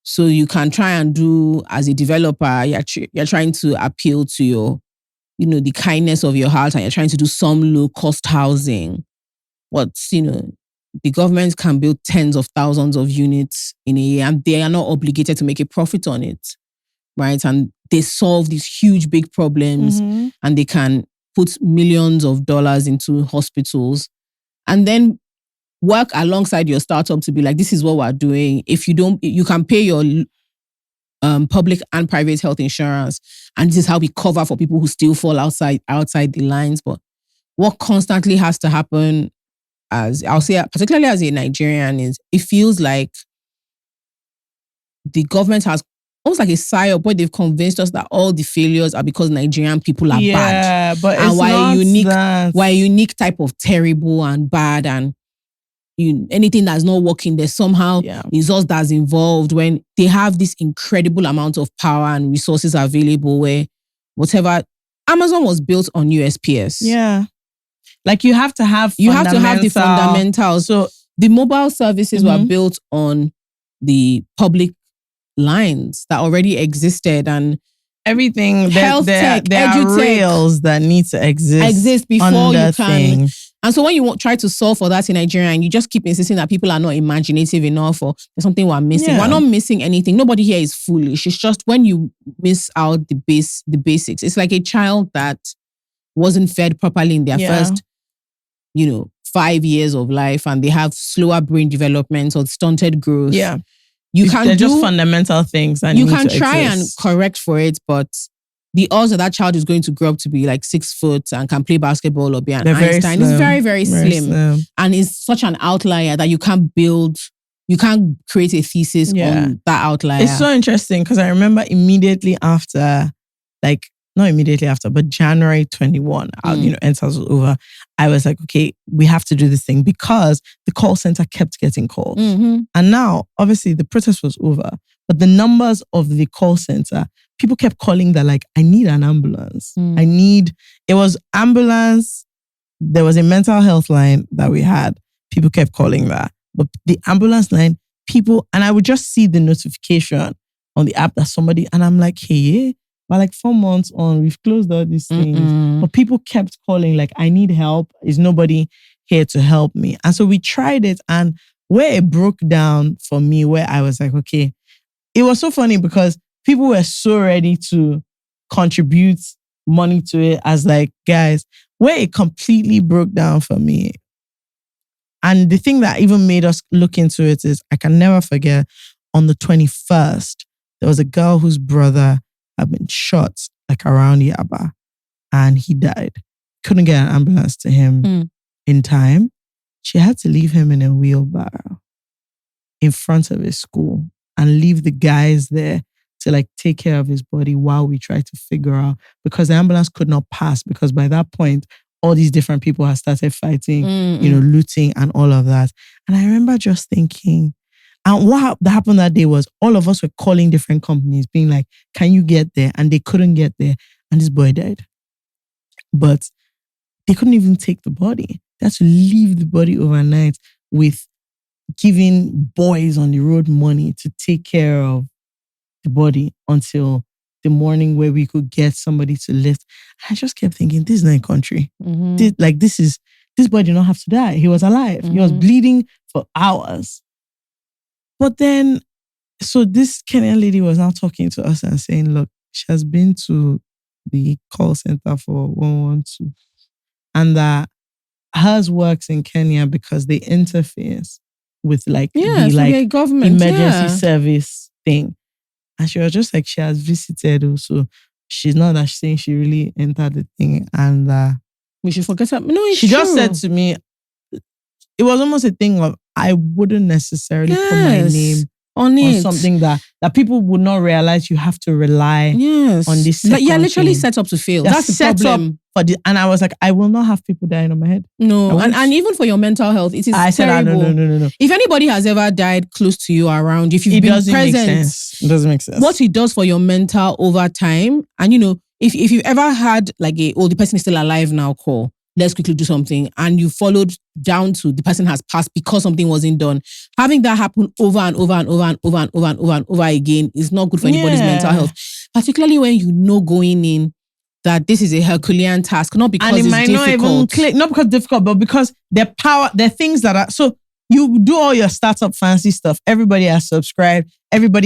So you can try and do, as a developer, you're trying to appeal to your, the kindness of your heart and you're trying to do some low cost housing. But, the government can build tens of thousands of units in a year and they are not obligated to make a profit on it, right? And they solve these huge, big problems and they can put millions of dollars into hospitals and then work alongside your startup to be like, this is what we're doing. If you don't, you can pay your public and private health insurance. And this is how we cover for people who still fall outside the lines. But what constantly has to happen, as I'll say, particularly as a Nigerian, is it feels like the government has almost like a psyop where they've convinced us that all the failures are because Nigerian people are bad. Yeah, but and it's why a unique type of terrible and bad and anything that's not working, there's somehow is us that's involved, when they have this incredible amount of power and resources available where whatever. Amazon was built on USPS. Yeah. Like you have to have the fundamentals. So the mobile services were built on the public lines that already existed and everything. Health tech, there are rails that need to exist before you can. Things. And so when you try to solve for that in Nigeria and you just keep insisting that people are not imaginative enough or there's something we're missing. We're not missing anything. Nobody here is foolish. It's just when you miss out the basics. It's like a child that wasn't fed properly in their first, 5 years of life and they have slower brain development or stunted growth. Yeah. They're just fundamental things. You can try and correct for it, but the odds that child is going to grow up to be like 6 foot and can play basketball or be an Einstein is very, very slim. And is such an outlier that you can't create a thesis on that outlier. It's so interesting because I remember immediately after, not immediately after, but January 21, NSAS was over. I was like, okay, we have to do this thing because the call center kept getting calls. And now, obviously, the protest was over, but the numbers of the call center, people kept calling that like, I need an ambulance. It was ambulance. There was a mental health line that we had. People kept calling that. But the ambulance line, and I would just see the notification on the app that somebody, and I'm like, hey, but like 4 months on, we've closed all these things. But people kept calling like, I need help. Is nobody here to help me? And so we tried it. And where it broke down for me, where I was like, okay, it was so funny because people were so ready to contribute money to it as like, guys, where it completely broke down for me. And the thing that even made us look into it is, I can never forget, on the 21st, there was a girl whose brother had been shot like around Yaba and he died. Couldn't get an ambulance to him in time. She had to leave him in a wheelbarrow in front of his school and leave the guys there to like take care of his body while we tried to figure out, because the ambulance could not pass, because by that point, all these different people had started fighting, looting and all of that. And I remember just thinking, and what happened that day was all of us were calling different companies, being like, can you get there? And they couldn't get there. And this boy died. But they couldn't even take the body. They had to leave the body overnight with giving boys on the road money to take care of the body until the morning where we could get somebody to lift. I just kept thinking, this is not a country. This boy did not have to die. He was alive. He was bleeding for hours. But then, so this Kenyan lady was now talking to us and saying, look, she has been to the call center for 112. And that hers works in Kenya because they interface with the government emergency service thing. And she was just like, she has visited also. She's not that she's saying she really entered the thing. And we should forget that. No, it's she true. just said to me, it was almost a thing of, I wouldn't necessarily put my name on something that people would not realize you have to rely on this. You're literally set up to fail. That's the problem. And I was like, I will not have people dying on my head. No, and even for your mental health, it is terrible. No. If anybody has ever died close to you around, if you've been present, it doesn't make sense. What it does for your mental over time, and if you've ever had like the person is still alive now call, let's quickly do something, and you followed down to the person has passed because something wasn't done. Having that happen over and over and over and over and over and over and over again is not good for anybody's mental health. Particularly when you know going in that this is a Herculean task, not because it's difficult. Not even click, not because it's difficult, but because the things that are, so you do all your startup fancy stuff. Everybody has subscribed.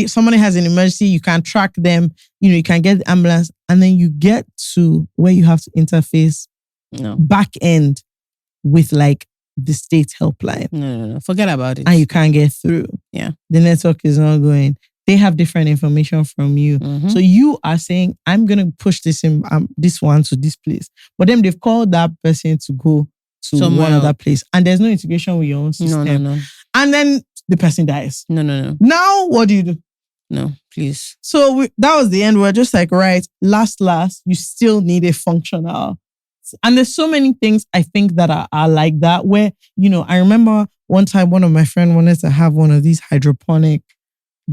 Somebody has an emergency, you can track them, you can get the ambulance, and then you get to where you have to interface back end with like the state helpline. No. Forget about it. And you can't get through. Yeah. The network is not going. They have different information from you. Mm-hmm. So you are saying, I'm going to push this this one to this place. But then they've called that person to go to one other place. And there's no integration with your own system. No. And then the person dies. No. Now, what do you do? No, please. So that was the end. We're just like, right, last, you still need a functional. And there's so many things I think that are like that where, I remember one time one of my friends wanted to have one of these hydroponic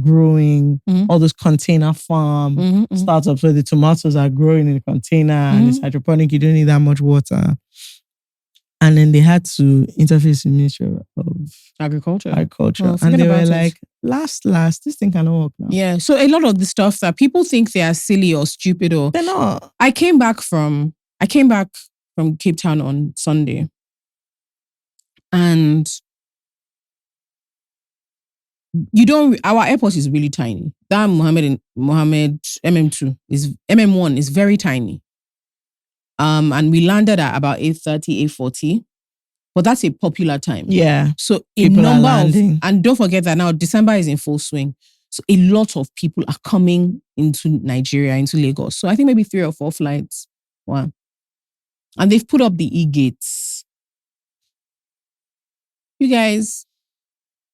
growing, all those container farm startups where the tomatoes are growing in a container and it's hydroponic, you don't need that much water. And then they had to interface with the Ministry of Agriculture. And they were like, last, this thing cannot work now. Yeah. So a lot of the stuff that people think they are silly or stupid or... They're not. I came back from Capetown on Sunday. And our airport is really tiny. That Mohammed MM2 MM1 is very tiny. And we landed at about 8:30, 8:40. But that's a popular time. Yeah. So and don't forget that now December is in full swing. So a lot of people are coming into Nigeria, into Lagos. So I think maybe 3 or 4 flights. Wow. And they've put up the e-gates. You guys,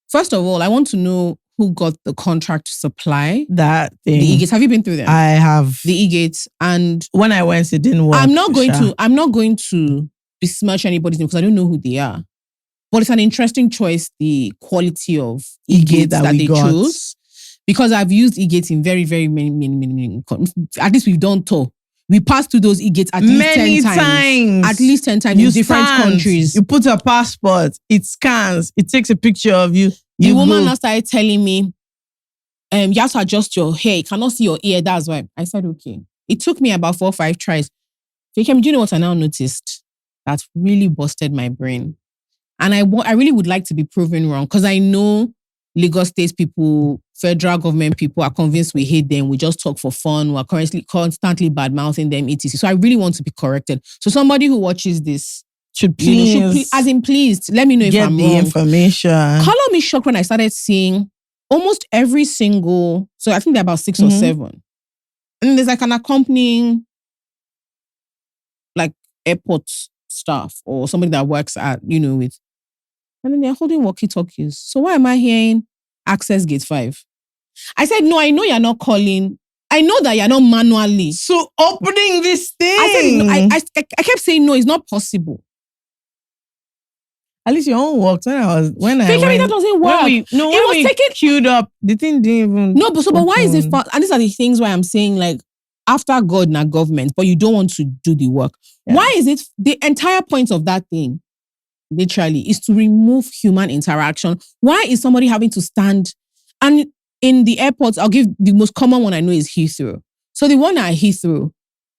first of all, I want to know who got the contract to supply that thing. The e-gates. Have you been through them? I have. The e-gates. And when I went, it didn't work. I'm not going to besmirch anybody's name because I don't know who they are. But it's an interesting choice, the quality of e-gates that they chose. Because I've used e-gates in very, very many. At least we've done tour. We passed through those e-gates at least 10 times. At least 10 times in different countries. You put a passport, it scans, it takes a picture of you. The woman now started telling me, you have to adjust your hair. You cannot see your ear. That's why. I said, okay. It took me about 4 or 5 tries. Fikem, do you know what I now noticed? That really busted my brain. And I really would like to be proven wrong because I know Lagos State people, federal government people are convinced we hate them. We just talk for fun. We're constantly bad-mouthing them, etc. So I really want to be corrected. So somebody who watches this should please, let me know if I'm wrong. Get the information. Color me shocked when I started seeing almost every single, so I think there are about 6 or 7. And there's like an accompanying like airport staff or somebody that works at, with And then they're holding walkie-talkies. So why am I hearing access gate 5? I said, no, I know you're not calling. I know that you're not manually. So opening this thing. I said, no, I kept saying, no, it's not possible. At least your own worked when I That doesn't work. It was taken queued up. The thing didn't even. No, but why is it fast? And these are the things why I'm saying, like, after God and government, but you don't want to do the work. Yeah. Why is it the entire point of that thing, literally, is to remove human interaction? Why is somebody having to stand? And in the airports, I'll give the most common one I know is Heathrow. So the one at Heathrow,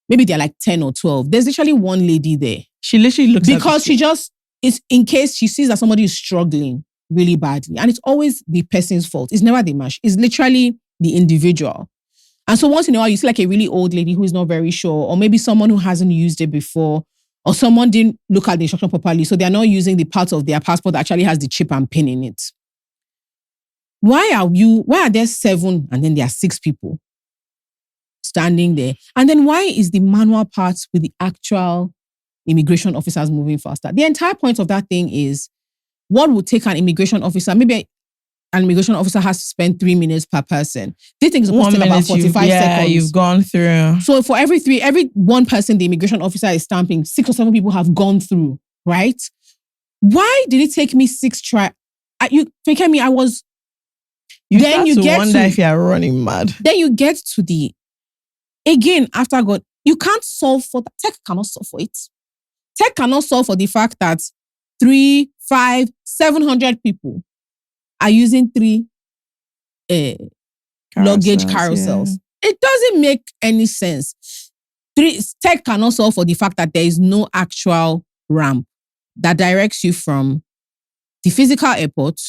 maybe they're like 10 or 12. There's literally one lady there. She literally looks because she just. It's in case she sees that somebody is struggling really badly. And it's always the person's fault. It's never the match. It's literally the individual. And so once in a while, you see like a really old lady who is not very sure, or maybe someone who hasn't used it before, or someone didn't look at the instruction properly, so they're not using the part of their passport that actually has the chip and pin in it. Why are there 7 and then there are 6 people standing there? And then why is the manual part with the actual immigration officers moving faster? The entire point of that thing is what would take an immigration officer, maybe an immigration officer has to spend 3 minutes per person. This thing is supposed to take about 45 seconds. Yeah, you've gone through. So for every one person the immigration officer is stamping, 6 or 7 people have gone through, right? Why did it take me 6 tries? You think me, I was... You start to wonder if you're running mad. Then you get to the... Again, after God, you can't solve for that. Tech cannot solve for it. Tech cannot solve for the fact that 3, 5, 700 people are using 3 luggage carousels. Yeah. It doesn't make any sense. Tech cannot solve for the fact that there is no actual ramp that directs you from the physical airport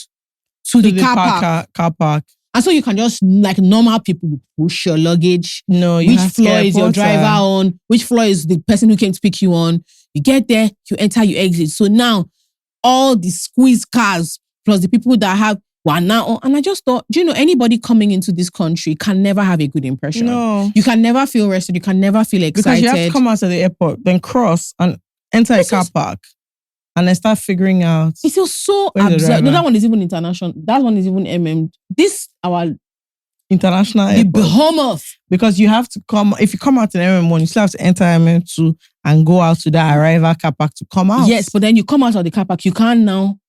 to the car park. And so you can just, like normal people, you push your luggage. No, you which floor is your driver on? Which floor is the person who came to pick you on? You get there, you enter, you exit. So now, all the squeeze cars, plus the people that have, now, and I just thought, do you know, anybody coming into this country can never have a good impression. No. You can never feel rested. You can never feel excited. Because you have to come out of the airport, then cross and enter a car park. And then start figuring out. It feels so absurd. No, that one is even international. That one is even This, our international the behemoth. Because you have to come, if you come out in MM1, you still have to enter MM2 and go out to that arrival car park to come out. Yes, but then you come out of the car park, you can't now.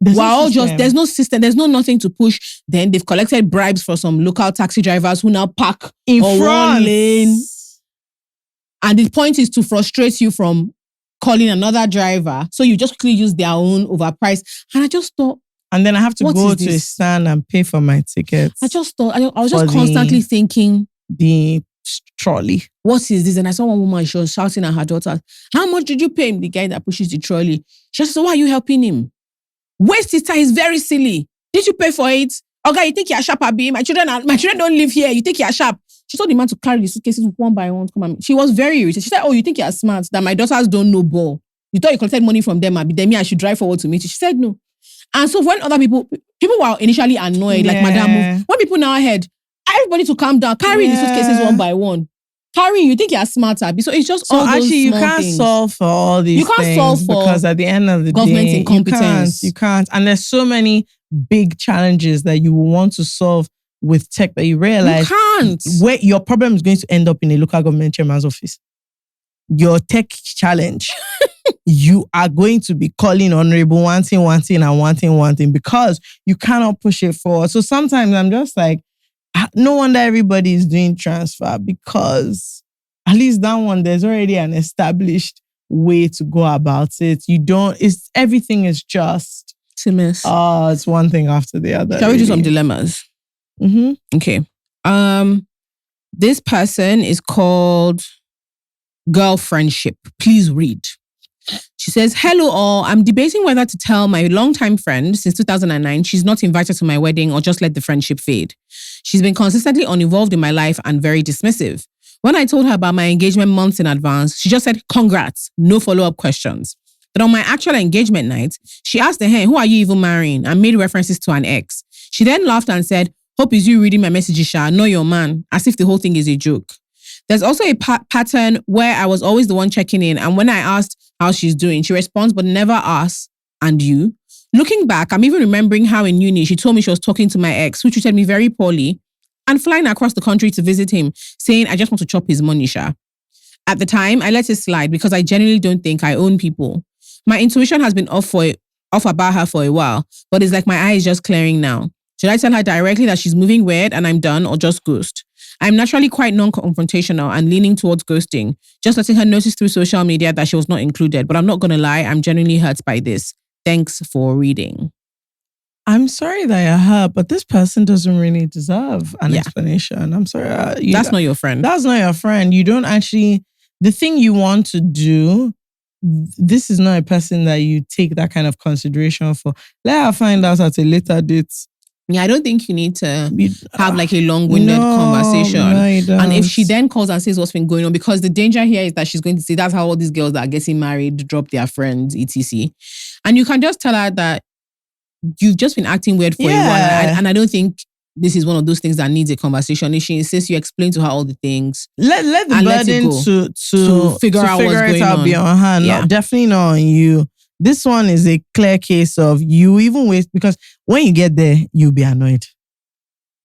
There's no system, there's nothing to push. Then they've collected bribes for some local taxi drivers who now park in front lane. And the point is to frustrate you from calling another driver. So you just quickly use their own overpriced. And I just thought... And then I have to go to a stand and pay for my tickets. I just thought... I was just constantly thinking... The trolley. What is this? And I saw one woman, she was shouting at her daughter, how much did you pay him? The guy that pushes the trolley. She said, why are you helping him? Waste his time, is very silly. Did you pay for it? Okay, you think you're sharp, Abi? My children don't live here. You think you're sharp? She told the man to carry the suitcases one by one. She was very irritated. She said, oh, you think you're smart, that my daughters don't know ball. You thought you collected money from them, Abi? Then me, I should drive forward to meet you. She said no. And so when other people were initially annoyed, like Madam, when people now heard, everybody to calm down, carry the suitcases one by one. Carry, you think you're smart, Abi? So it's just all those actually, you small can't things. Solve for all these things. You can't solve for because at the end of the government day, incompetence. You can't. And there's so many big challenges that you want to solve with tech that you realize where your problem is going to end up in a local government chairman's office. Your tech challenge, you are going to be calling honorable one thing because you cannot push it forward. So sometimes I'm just like, no wonder everybody is doing transfer because at least that one, there's already an established way to go about it. Everything is just... it's one thing after the other. Shall we do some dilemmas? Mm-hmm. Okay. This person is called Girlfriendship. Please read. She says, hello all. I'm debating whether to tell my longtime friend since 2009 she's not invited to my wedding or just let the friendship fade. She's been consistently uninvolved in my life and very dismissive. When I told her about my engagement months in advance, she just said, congrats, no follow-up questions. But on my actual engagement night, she asked the hen, who are you even marrying? And made references to an ex. She then laughed and said, hope is you reading my messages, Sha, know your man, as if the whole thing is a joke. There's also a pattern where I was always the one checking in, and when I asked how she's doing, she responds but never asks, and you? Looking back, I'm even remembering how in uni she told me she was talking to my ex, who treated me very poorly, and flying across the country to visit him, saying, I just want to chop his money, Sha. At the time, I let it slide because I genuinely don't think I own people. My intuition has been off about her for a while, but it's like my eye is just clearing now. Should I tell her directly that she's moving weird and I'm done, or just ghost? I'm naturally quite non-confrontational and leaning towards ghosting, just letting her notice through social media that she was not included. But I'm not going to lie, I'm genuinely hurt by this. Thanks for reading. I'm sorry that you're hurt, but this person doesn't really deserve an explanation. I'm sorry. That's not your friend. That's not your friend. You don't actually... The thing you want to do, this is not a person that you take that kind of consideration for. Let her find out at a later date. Yeah, I don't think you need to have like a long-winded conversation. No, you don't. And if she then calls and says what's been going on, because the danger here is that she's going to say that's how all these girls that are getting married drop their friends, etc. And you can just tell her that you've just been acting weird for a while. And I don't think this is one of those things that needs a conversation. If she insists, you explain to her all the things. Let the burden to figure out what's going on be on her. Yeah. Definitely not on you. This one is a clear case of you even wait, because when you get there, you'll be annoyed.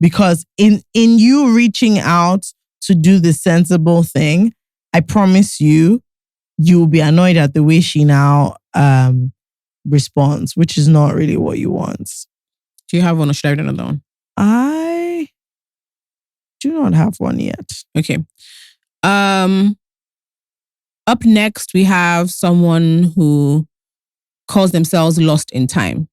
Because in you reaching out to do the sensible thing, I promise you'll be annoyed at the way she now responds, which is not really what you want. Do you have one, or should I read another one? I do not have one yet. Okay. Up next, we have someone who calls themselves Lost in Time.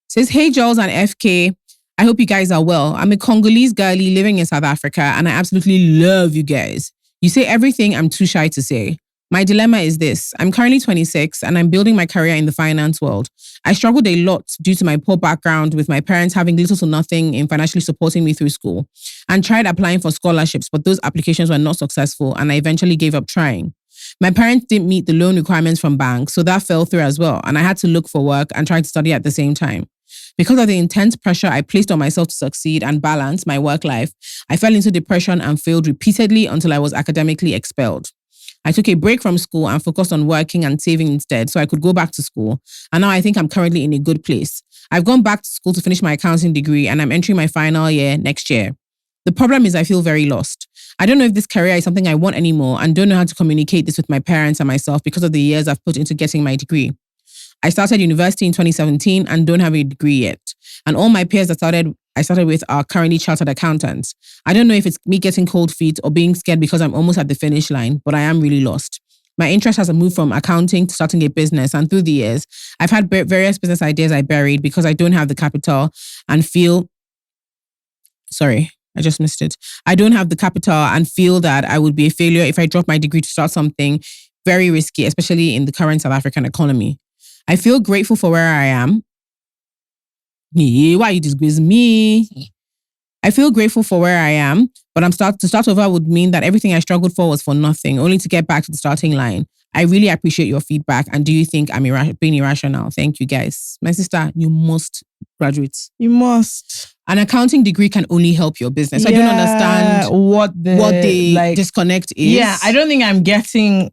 Says, hey, Jules and FK. I hope you guys are well. I'm a Congolese girlie living in South Africa, and I absolutely love you guys. You say everything I'm too shy to say. My dilemma is this. I'm currently 26 and I'm building my career in the finance world. I struggled a lot due to my poor background, with my parents having little to nothing in financially supporting me through school, and tried applying for scholarships, but those applications were not successful and I eventually gave up trying. My parents didn't meet the loan requirements from banks, so that fell through as well, and I had to look for work and try to study at the same time. Because of the intense pressure I placed on myself to succeed and balance my work life, I fell into depression and failed repeatedly until I was academically expelled. I took a break from school and focused on working and saving instead so I could go back to school. And now I think I'm currently in a good place. I've gone back to school to finish my accounting degree and I'm entering my final year next year. The problem is I feel very lost. I don't know if this career is something I want anymore and don't know how to communicate this with my parents and myself because of the years I've put into getting my degree. I started university in 2017 and don't have a degree yet. And all my peers that I started with are currently chartered accountants. I don't know if it's me getting cold feet or being scared because I'm almost at the finish line, but I am really lost. My interest has moved from accounting to starting a business, and through the years, I've had various business ideas I buried because I don't have the capital and feel... Sorry, I just missed it. I don't have the capital and feel that I would be a failure if I drop my degree to start something very risky, especially in the current South African economy. I feel grateful for where I am. Why you disgrace me? I feel grateful for where I am, but to start over would mean that everything I struggled for was for nothing, only to get back to the starting line. I really appreciate your feedback. And do you think I'm being irrational? Thank you, guys. My sister, you must graduate. You must. An accounting degree can only help your business. I don't understand what the disconnect is. Yeah, I don't think I'm getting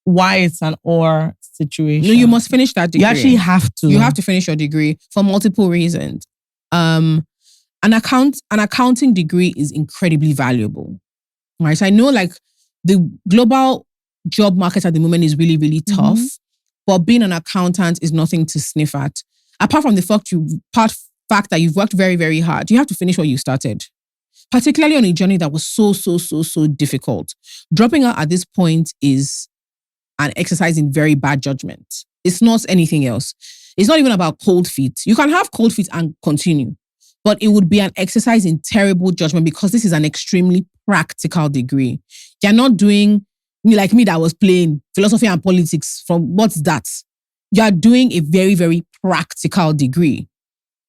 why it's an or situation. No, you must finish that degree. You actually have to. You have to finish your degree for multiple reasons. An accounting degree is incredibly valuable. Right? So I know like the global job market at the moment is really, really tough, but being an accountant is nothing to sniff at. Apart from the fact that you've worked very, very hard, you have to finish what you started. Particularly on a journey that was so difficult. Dropping out at this point is an exercise in very bad judgment. It's not anything else. It's not even about cold feet. You can have cold feet and continue, but it would be an exercise in terrible judgment because this is an extremely practical degree. You're not doing like me that was playing philosophy and politics from what's that? You're doing a very, very practical degree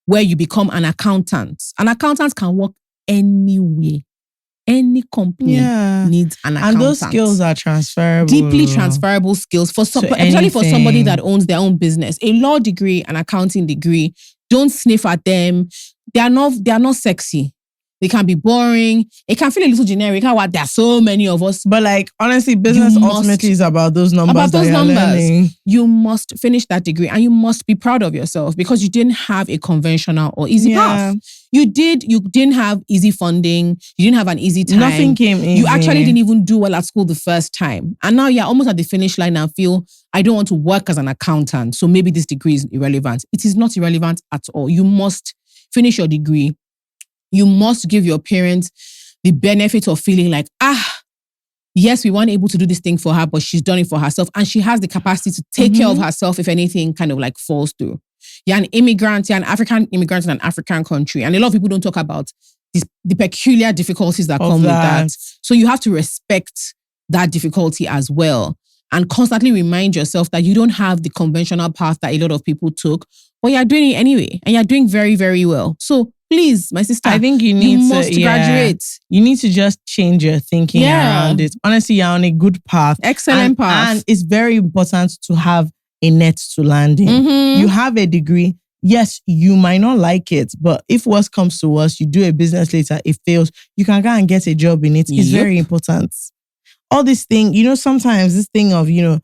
where you become an accountant. An accountant can work anywhere. Any company needs an accountant. And those skills are transferable. Deeply transferable skills, especially for somebody that owns their own business. A law degree, an accounting degree, don't sniff at them. They are not sexy. They can be boring. It can feel a little generic. How there are so many of us. But like, honestly, business ultimately is about those numbers learning. You must finish that degree and you must be proud of yourself because you didn't have a conventional or easy path. You didn't have easy funding. You didn't have an easy time. Nothing came easy. You actually didn't even do well at school the first time. And now you're almost at the finish line and feel, I don't want to work as an accountant. So maybe this degree is irrelevant. It is not irrelevant at all. You must finish your degree. You must give your parents the benefit of feeling like, yes, we weren't able to do this thing for her, but she's done it for herself. And she has the capacity to take care of herself if anything kind of like falls through. You're an immigrant, you're an African immigrant in an African country. And a lot of people don't talk about the peculiar difficulties that come with that. So you have to respect that difficulty as well. And constantly remind yourself that you don't have the conventional path that a lot of people took, but you're doing it anyway. And you're doing very, very well. So please, my sister, I think you must graduate. You need to just change your thinking around it. Honestly, you're on a good path. Excellent path. And it's very important to have a net to land in. You have a degree. Yes, you might not like it, but if worse comes to worse, you do a business later, it fails, you can go and get a job in it. It's very important. All this thing, sometimes this thing of, you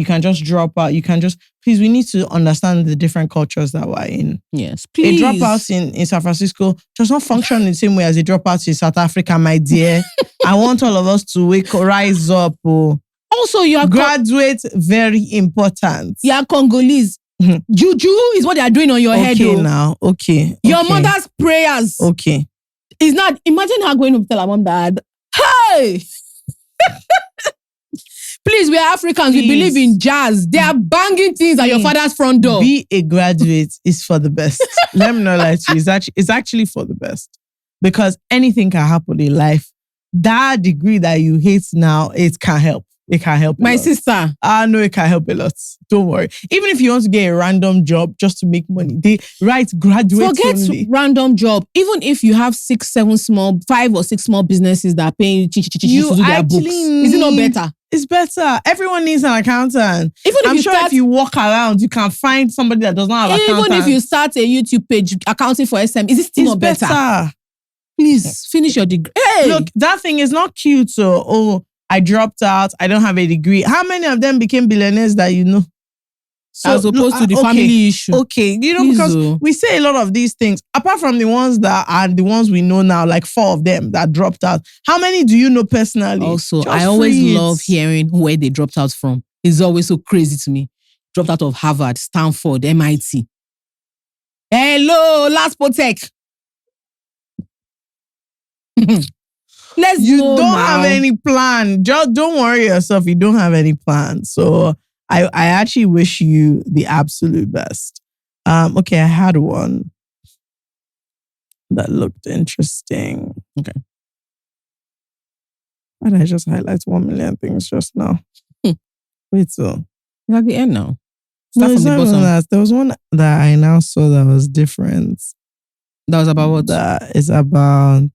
can just drop out. You can just, please, we need to understand the different cultures that we're in. Yes, please. A dropout in San Francisco does not function in the same way as a dropout in South Africa, my dear. I want all of us to rise up. Also, you are graduate, very important. You are Congolese. Juju is what they are doing on your head. Okay, now. Okay. Your mother's prayers. Okay. It's not, imagine her going to tell her mom that, hey! Please, we are Africans. We believe in jazz. They are banging things at your father's front door. Be a graduate is for the best. Let me not lie to you. It's actually for the best. Because anything can happen in life. That degree that you hate now, it can help. It can help my sister. I know it can help a lot. Don't worry. Even if you want to get a random job just to make money, they write graduate only. Random job. Even if you have 5 or 6 small businesses that are paying you to do their books. Is it not better? It's better. Everyone needs an accountant. If you walk around, you can find somebody that does not have an accountant. Even if you start a YouTube page accounting for SM, is it still not better? Please, finish your degree. Hey! Look, that thing is not cute. So, I dropped out. I don't have a degree. How many of them became billionaires that you know? So, as opposed to the family issue. Okay, because we say a lot of these things, apart from the ones that are the ones we know now, like 4 of them that dropped out. How many do you know personally? Also, I always love hearing where they dropped out from. It's always so crazy to me. Dropped out of Harvard, Stanford, MIT. Hello, Last Protect. You don't have any plan. Just don't worry yourself. You don't have any plan. So I actually wish you the absolute best. Okay, I had one that looked interesting. Okay. Why did I just highlight 1 million things just now? Wait, so it's at the end now. Start from the bottom. There was one that I now saw that was different. That was about what? That is about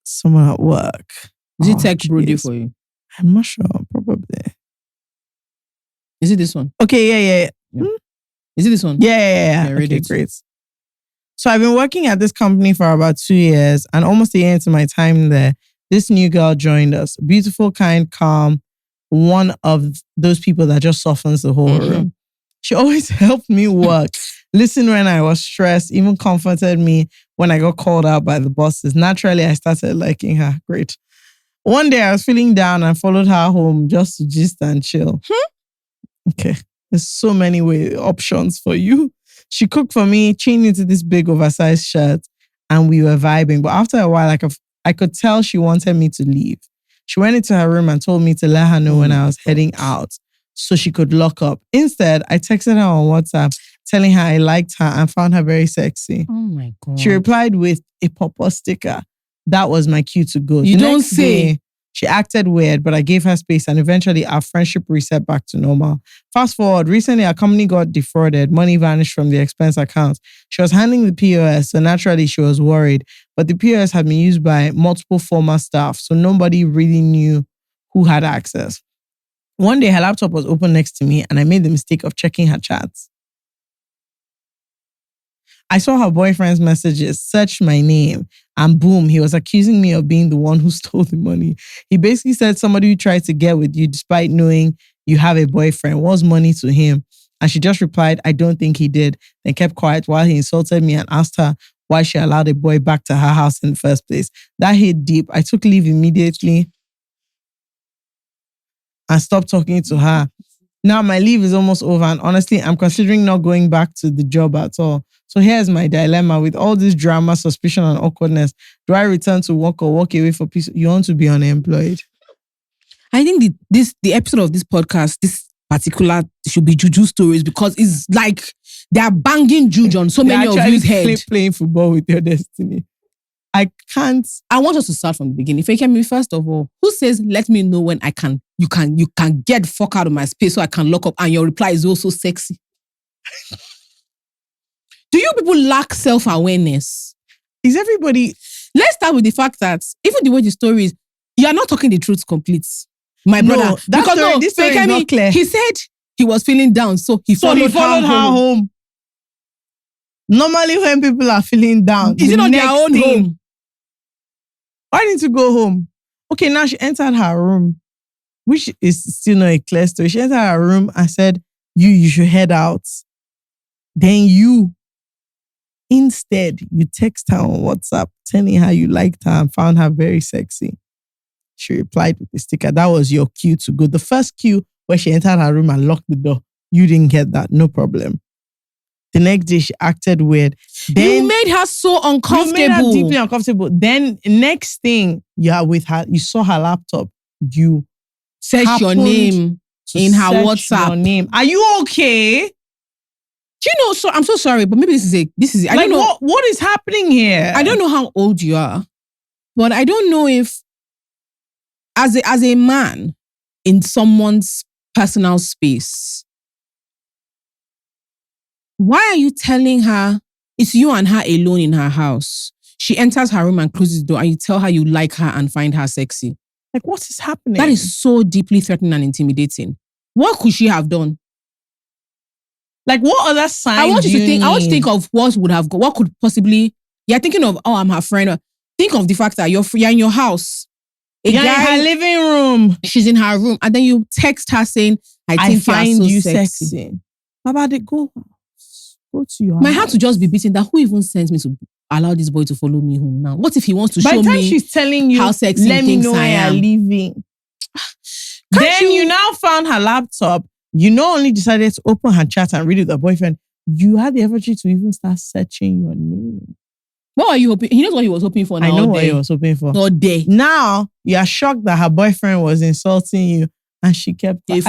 someone at work. Is it tech Brody for you? I'm not sure. Probably. Is it this one? Okay, yeah. Is it this one? Yeah. Okay, great. So I've been working at this company for about 2 years, and almost a year into my time there, this new girl joined us. Beautiful, kind, calm. One of those people that just softens the whole room. She always helped me work. Listen when I was stressed, even comforted me when I got called out by the bosses. Naturally, I started liking her. Great. One day I was feeling down and followed her home just to gist and chill. Okay. There's so many options for you. She cooked for me, chained into this big oversized shirt, and we were vibing. But after a while, I could tell she wanted me to leave. She went into her room and told me to let her know when I was heading out so she could lock up. Instead, I texted her on WhatsApp telling her I liked her and found her very sexy. Oh my God. She replied with a pop-up sticker. That was my cue to go. You don't say. She acted weird, but I gave her space and eventually our friendship reset back to normal. Fast forward, recently our company got defrauded. Money vanished from the expense account. She was handling the POS, so naturally she was worried. But the POS had been used by multiple former staff, so nobody really knew who had access. One day her laptop was open next to me and I made the mistake of checking her chats. I saw her boyfriend's messages, searched my name, and boom, he was accusing me of being the one who stole the money. He basically said somebody who tried to get with you despite knowing you have a boyfriend was money to him. And she just replied, I don't think he did. Then kept quiet while he insulted me and asked her why she allowed a boy back to her house in the first place. That hit deep. I took leave immediately and stopped talking to her. Now my leave is almost over and honestly, I'm considering not going back to the job at all. So here's my dilemma. With all this drama, suspicion and awkwardness, do I return to work or walk away for peace? You want to be unemployed? I think the episode of this podcast, this particular should be juju stories because it's like they are banging juju on so many of you's head. Playing football with your destiny. I can't. I want us to start from the beginning. Fekemi, first of all, who says, let me know when you can get the fuck out of my space so I can lock up, and your reply is also sexy. Do you people lack self-awareness? Is everybody... Let's start with the fact that even the way the story is, you are not talking the truth complete. My brother. This story is not clear. He said he was feeling down, so he followed her home. Normally when people are feeling down, is it not their own home? Why didn't you go home? Okay, now she entered her room, which is still not a clear story. She entered her room and said, you should head out. Then instead, you text her on WhatsApp telling her you liked her and found her very sexy. She replied with a sticker. That was your cue to go. The first cue where she entered her room and locked the door. You didn't get that. No problem. The next day, she acted weird. Then, you made her so uncomfortable. You made her deeply uncomfortable. Then, next thing, you are with her. You saw her laptop. You searched your name in her WhatsApp. Your name. Are you okay? Do you know? So I'm so sorry, but maybe this is. I like, don't know what is happening here. I don't know how old you are, but I don't know if, as a man in someone's personal space, why are you telling her it's you and her alone in her house? She enters her room and closes the door, and you tell her you like her and find her sexy. Like, what is happening? That is so deeply threatening and intimidating. What could she have done? Like, what other signs I want you to think of what could possibly. You're thinking of, I'm her friend. Think of the fact that you're in your house. You're in her living room. She's in her room, and then you text her saying, I find you sexy. How about it? Go to your My house. heart to just be beating that who even sends me to allow this boy to follow me home now? What if he wants to show me? By the time she's telling you, how sexy let me know I am. where you're living. Then you now found her laptop. You not only decided to open her chat and read it with her boyfriend, you had the effort to even start searching your name. What are you hoping? He knows what he was hoping for now. I know what he was hoping for. All day. Now, you are shocked that her boyfriend was insulting you and she kept... You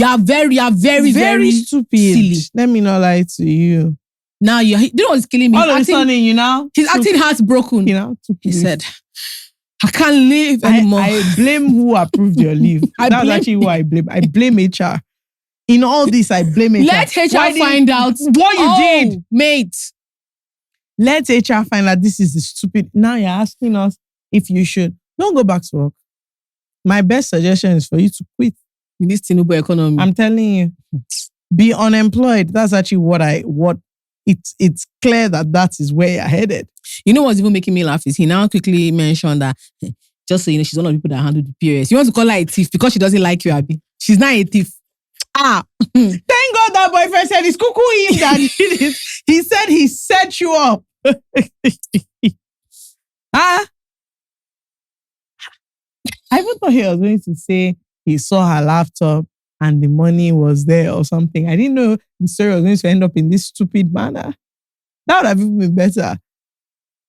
are very stupid. Silly. Let me not lie to you. Now, you know what's killing me? All of a sudden, he's acting heartbroken. He said, I can't live anymore. I blame who approved your leave. That's actually who I blame. I blame HR. In all this, I blame HR. Let HR find out what you did. Mate. Let HR find out this is stupid. Now you're asking us if you should. Don't go back to work. My best suggestion is for you to quit. In this Tinubu economy. I'm telling you. Be unemployed. That's actually what it's clear that is where you're headed. You know what's even making me laugh is he now quickly mentioned that, just so you know, she's one of the people that handle the POS. You want to call her a thief because she doesn't like you, Abby. She's not a thief. Thank God that boyfriend said it's cuckoo him that did it. He said he set you up. I even thought he was going to say he saw her laptop and the money was there or something. I didn't know the story was going to end up in this stupid manner. That would have even been better.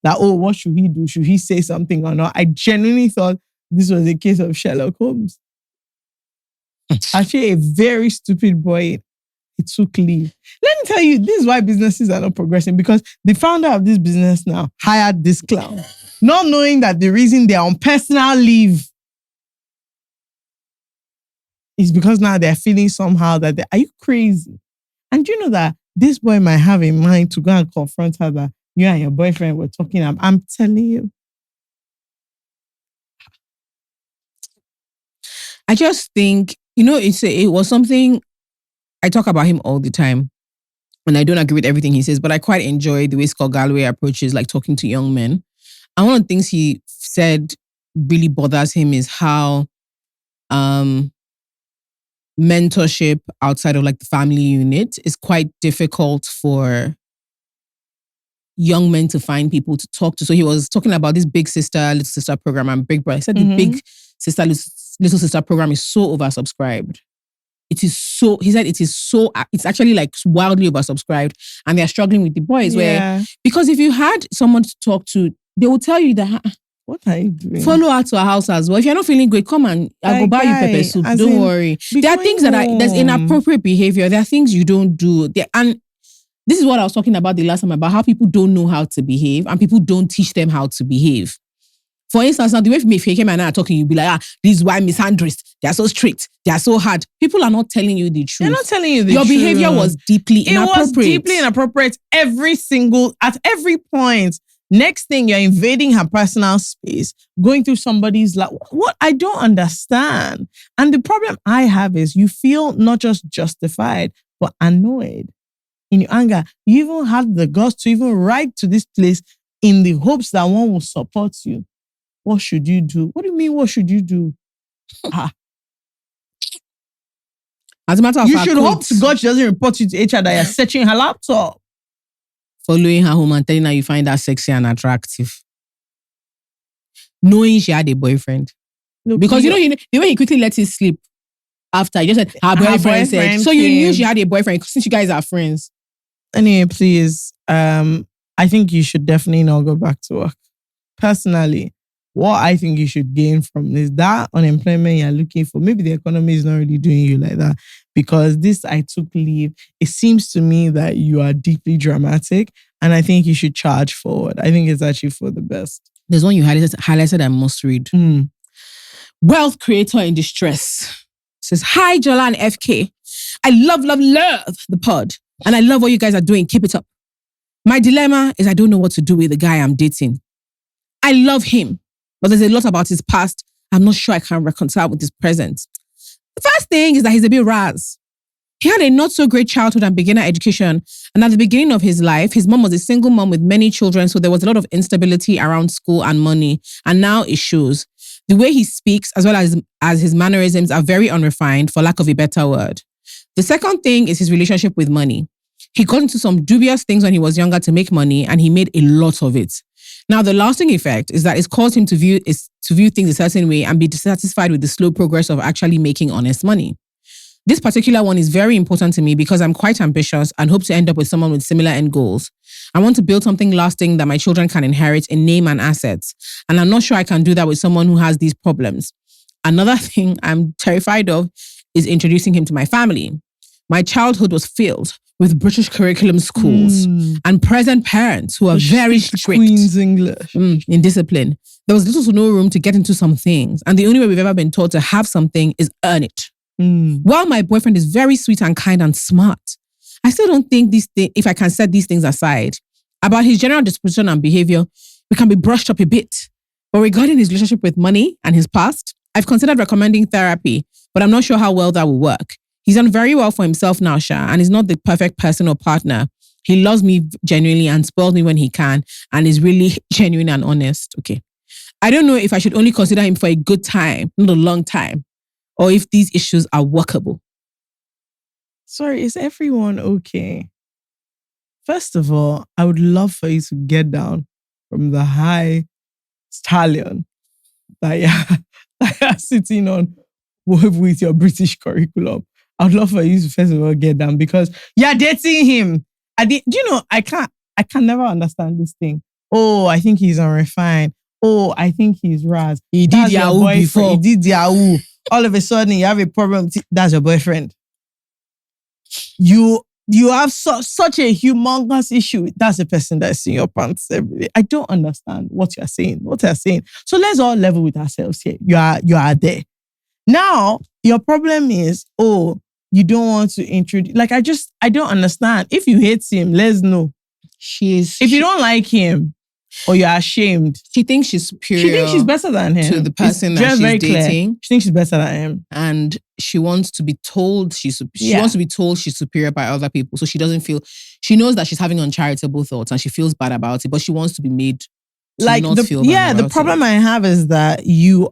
That, what should he do? Should he say something or not? I genuinely thought this was a case of Sherlock Holmes. Actually, a very stupid boy. He took leave. Let me tell you, this is why businesses are not progressing, because the founder of this business now hired this clown, not knowing that the reason they're on personal leave is because now they're feeling somehow that are you crazy? And you know that this boy might have in mind to go and confront her that you and your boyfriend were talking. I'm telling you. I just think, it was something, I talk about him all the time. and I don't agree with everything he says, but I quite enjoy the way Scott Galloway approaches like talking to young men. And one of the things he said really bothers him is how mentorship outside of like the family unit is quite difficult for young men to find people to talk to. So he was talking about this big sister, little sister program and big brother. He said the big sister, little sister program is so oversubscribed. It is so, he said it's actually like wildly oversubscribed and they're struggling with the boys because if you had someone to talk to, they will tell you that, what are you doing? Follow her to her house as well. If you're not feeling great, come and I'll go buy you pepper soup. Don't worry. There are things there's inappropriate behavior. There are things you don't do. And this is what I was talking about the last time about how people don't know how to behave and people don't teach them how to behave. For instance, now the way if you came and I are talking, you'd be like, this is why misandrist. They are so strict. They are so hard. People are not telling you the truth. They're not telling you the truth. Your behavior was deeply inappropriate. It was deeply inappropriate at every point. Next thing, you're invading her personal space, going through somebody's life. What? I don't understand. And the problem I have is you feel not just justified, but annoyed in your anger. You even had the guts to even write to this place in the hopes that one will support you. What should you do? What do you mean, what should you do? As a matter of fact, you should hope to God she doesn't report you to HR that you're searching her laptop. Following her home and telling her you find her sexy and attractive. Knowing she had a boyfriend. Look, because the way he quickly let it slip after, he just said, her boyfriend said. So you knew she had a boyfriend since you guys are friends. Anyway, please, I think you should definitely not go back to work. Personally, what I think you should gain from this, that unemployment you're looking for, maybe the economy is not really doing you like that. Because this, I took leave, it seems to me that you are deeply dramatic and I think you should charge forward. I think it's actually for the best. There's one you highlighted I must read. Wealth creator in distress. Says, hi, Jola and FK. I love the pod. And I love what you guys are doing. Keep it up. My dilemma is I don't know what to do with the guy I'm dating. I love him, but there's a lot about his past I'm not sure I can reconcile with his present. The first thing is that he's a bit raz. He had a not so great childhood and beginner education. And at the beginning of his life, his mom was a single mom with many children. So there was a lot of instability around school and money. And now it shows. The way he speaks, as well as his mannerisms, are very unrefined, for lack of a better word. The second thing is his relationship with money. He got into some dubious things when he was younger to make money, and he made a lot of it. Now, the lasting effect is that it's caused him to view things a certain way and be dissatisfied with the slow progress of actually making honest money. This particular one is very important to me because I'm quite ambitious and hope to end up with someone with similar end goals. I want to build something lasting that my children can inherit in name and assets. And I'm not sure I can do that with someone who has these problems. Another thing I'm terrified of is introducing him to my family. My childhood was filled with British curriculum schools and present parents who are very strict Queen's English in discipline. There was little to no room to get into some things. And the only way we've ever been taught to have something is earn it. While my boyfriend is very sweet and kind and smart, I still don't think if I can set these things aside, about his general disposition and behavior, we can be brushed up a bit. But regarding his relationship with money and his past, I've considered recommending therapy, but I'm not sure how well that will work. He's done very well for himself now, Sha, and is not the perfect person or partner. He loves me genuinely and spoils me when he can and is really genuine and honest. Okay. I don't know if I should only consider him for a good time, not a long time, or if these issues are workable. Sorry, is everyone okay? First of all, I would love for you to get down from the high stallion that you're sitting on with your British curriculum. I would love for you to first of all get down because you're dating him. Do you know, I can never understand this thing. Oh, I think he's unrefined. Oh, I think he's raz. He did Yahoo before. He did Yahoo. All of a sudden, you have a problem. That's your boyfriend. You have such a humongous issue. That's the person that's in your pants every day. I don't understand what you're saying. So let's all level with ourselves here. You are there. Now, your problem is, you don't want to introduce. Like, I don't understand. If you hate him, let's know. If you don't like him, or you're ashamed. She thinks she's superior. She thinks she's better than him. To the person that she's dating. She thinks she's better than him. And she wants to be told she Yeah. wants to be told she's superior by other people. So she doesn't feel, she knows that she's having uncharitable thoughts and she feels bad about it, but she wants to be made to Like not feel bad the about problem it. I have is that you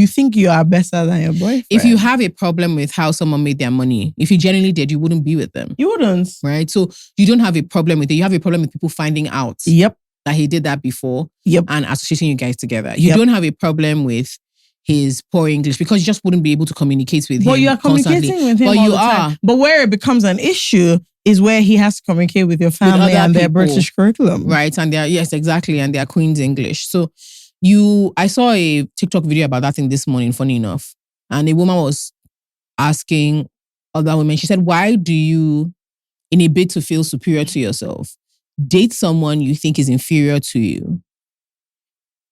think you are better than your boyfriend. If you have a problem with how someone made their money, if you genuinely did, you wouldn't be with them. you wouldn't. Right? So you don't have a problem with it. You have a problem with people finding out Yep. that he did that before Yep. and associating you guys together. You Yep. don't have a problem with his poor English because you just wouldn't be able to communicate with him. But you are communicating constantly. with him But all you the time. are. But where it becomes an issue is where he has to communicate with your family other and their people. British curriculum. Right. And they're, yes, exactly. And they're Queen's English. So I saw a TikTok video about that thing this morning, funny enough. And a woman was asking other women, she said, why do you, in a bid to feel superior to yourself, date someone you think is inferior to you?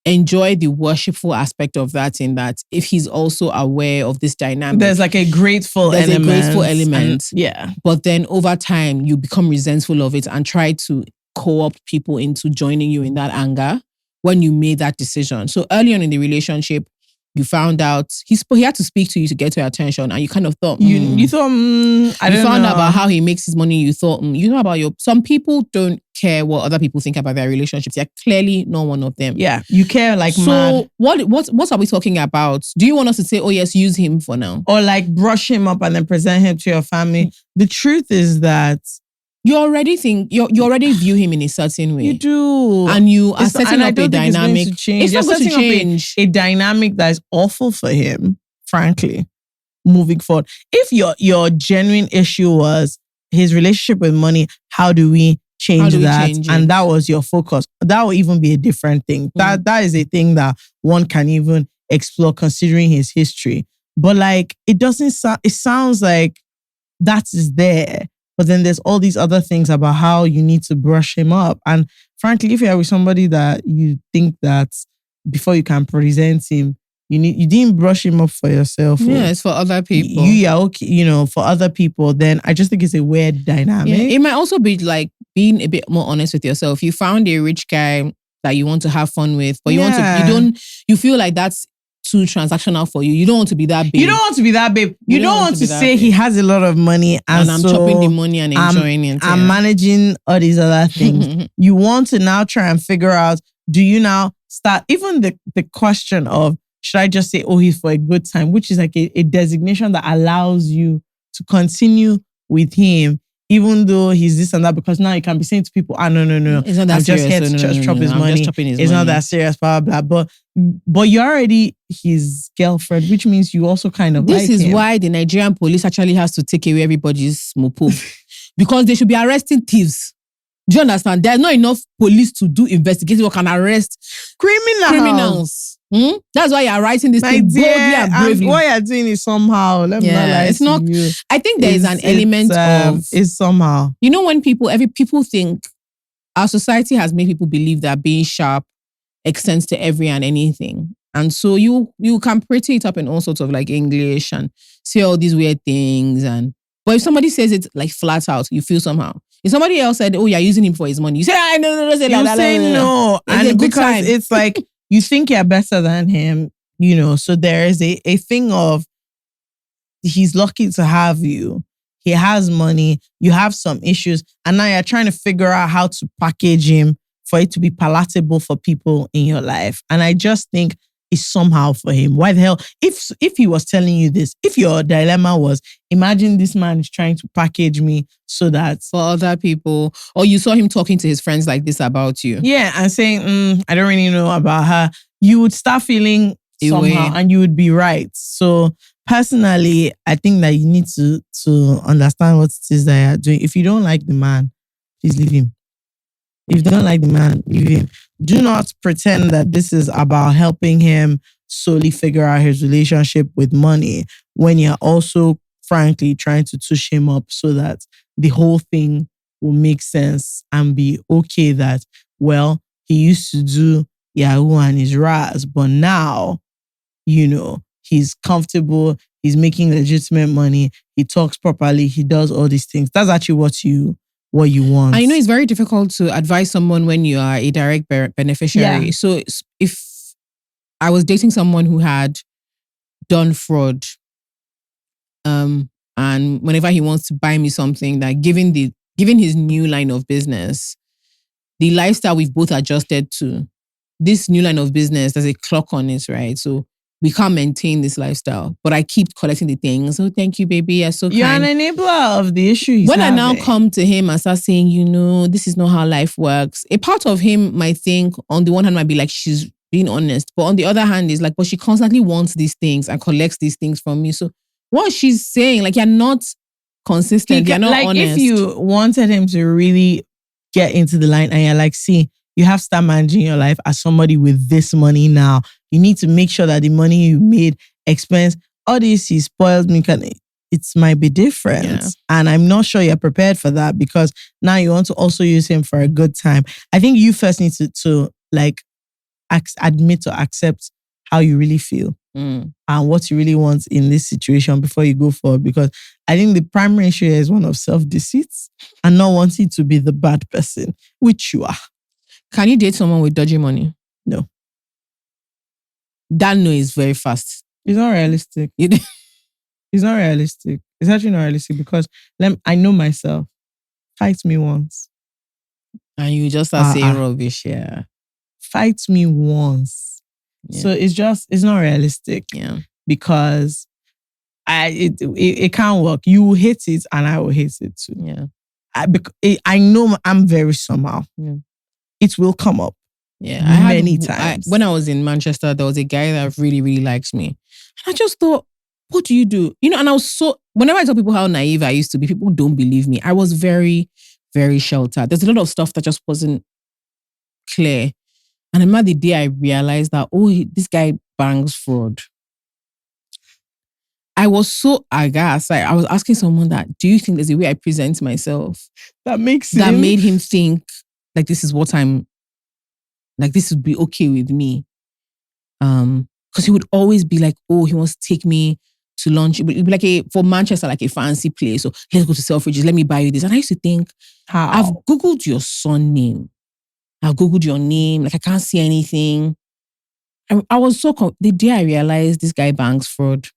Enjoy the worshipful aspect of that, in that if he's also aware of this dynamic. There's like a grateful element. Yeah. But then over time, you become resentful of it and try to co-opt people into joining you in that anger when you made that decision. So early on in the relationship, you found out he had to speak to you to get your attention, and you kind of thought You thought I don't know. You found out about how he makes his money. You thought you know about some people don't care what other people think about their relationships. You're clearly not one of them. Yeah, you care like so mad. What are we talking about? Do you want us to say, oh yes, use him for now, or like brush him up and then present him to your family? The truth is that you already view him in a certain way. You do. And you are setting up a dynamic. It's not going to change. A dynamic that is awful for him, frankly, moving forward. If your genuine issue was his relationship with money, how do we change that? And that was your focus. That will even be a different thing. That is a thing that one can even explore considering his history. But like, it sounds like that is there. But then there's all these other things about how you need to brush him up. And frankly, if you're with somebody that you think that before you can present him, you didn't brush him up for yourself. Yeah, it's for other people. You are okay, for other people, then I just think it's a weird dynamic. Yeah, it might also be like being a bit more honest with yourself. You found a rich guy that you want to have fun with, but you feel like that's too transactional for you. You don't want to be that babe. You don't want to be that babe. You don't want to say he has a lot of money and I'm chopping the money and enjoying it. I'm managing all these other things. You want to now try and figure out, do you now start, even the question of, should I just say, oh, he's for a good time, which is like a designation that allows you to continue with him, even though he's this and that, because now you can be saying to people, no. It's not that I'm serious. just here to just chop his money. It's not that serious, blah, blah, blah. But you're already his girlfriend, which means you also kind of This like is him. why the Nigerian police actually has to take away everybody's mopo. Because they should be arresting thieves. Do you understand? There's not enough police to do investigative work and arrest criminals. That's why you're writing this thing boldly and bravely. What you're doing is somehow. Let me not lie it's not. to you. I think there is an element of. It's somehow. You know, when people think our society has made people believe that being sharp extends to every and anything. And so you can pretty it up in all sorts of like English and say all these weird things. But if somebody says it like flat out, you feel somehow. If somebody else said, oh, you're using him for his money, you say, no, say you say no. And because it's like, you think you're better than him, so there is a thing of, he's lucky to have you. He has money. You have some issues. And now you're trying to figure out how to package him for it to be palatable for people in your life. And I just think it's somehow for him. Why the hell? If he was telling you this, if your dilemma was, imagine this man is trying to package me so that... for other people. Or you saw him talking to his friends like this about you. Yeah, and saying, I don't really know about her. You would start feeling somehow and you would be right. So personally, I think that you need to understand what it is that you're doing. If you don't like the man, please leave him. If you don't like the man, leave him. Do not pretend that this is about helping him solely figure out his relationship with money when you're also, frankly, trying to tush him up so that the whole thing will make sense and be okay that, well, he used to do Yahoo and his Raz, but now, he's comfortable, he's making legitimate money, he talks properly, he does all these things. That's actually what you want. I know it's very difficult to advise someone when you are a direct beneficiary. Yeah. So if I was dating someone who had done fraud And whenever he wants to buy me something, that given his new line of business, the lifestyle we've both adjusted to, this new line of business, there's a clock on it, right? So we can't maintain this lifestyle. But I keep collecting the things. Oh, thank you, baby. You're so You're kind. an enabler of the issue he's When having. I now come to him and start saying, this is not how life works, a part of him might think, on the one hand, might be like, she's being honest. But on the other hand, is like, but she constantly wants these things and collects these things from me. So what she's saying, like, you're not consistent, you're not like, honest. if you wanted him to really get into the line and you're like, see, you have to start managing your life as somebody with this money now. You need to make sure that the money you made expense, all this is spoiled me. It might be different. Yeah. And I'm not sure you're prepared for that, because now you want to also use him for a good time. I think you first need to like admit to accept how you really feel and what you really want in this situation before you go forward. Because I think the primary issue here is one of self-deceit and not wanting to be the bad person, which you are. Can you date someone with dodgy money? No. That no is very fast. It's not realistic. It's not realistic. It's actually not realistic, because I know myself. Fight me once. And you just start saying rubbish, yeah. Fight me once. Yeah. So it's not realistic. Yeah. Because it can't work. You will hate it and I will hate it too. Yeah. I know I'm very somehow. Yeah. It will come up. Yeah. Many times. When I was in Manchester, there was a guy that really, really likes me. And I just thought, what do you do? And I was whenever I tell people how naive I used to be, people don't believe me. I was very, very sheltered. There's a lot of stuff that just wasn't clear. And I remember the day I realized that, this guy bangs fraud. I was so aghast. Like, I was asking someone that, do you think there's a way I present myself that made him think like this is what this would be okay with me? Because he would always be like, he wants to take me to lunch. It would be like for Manchester, like a fancy place. So let's go to Selfridges. Let me buy you this. And I used to think, I've Googled your son name. I've Googled your name. Like, I can't see anything. I was so the day I realized this guy bangs fraud.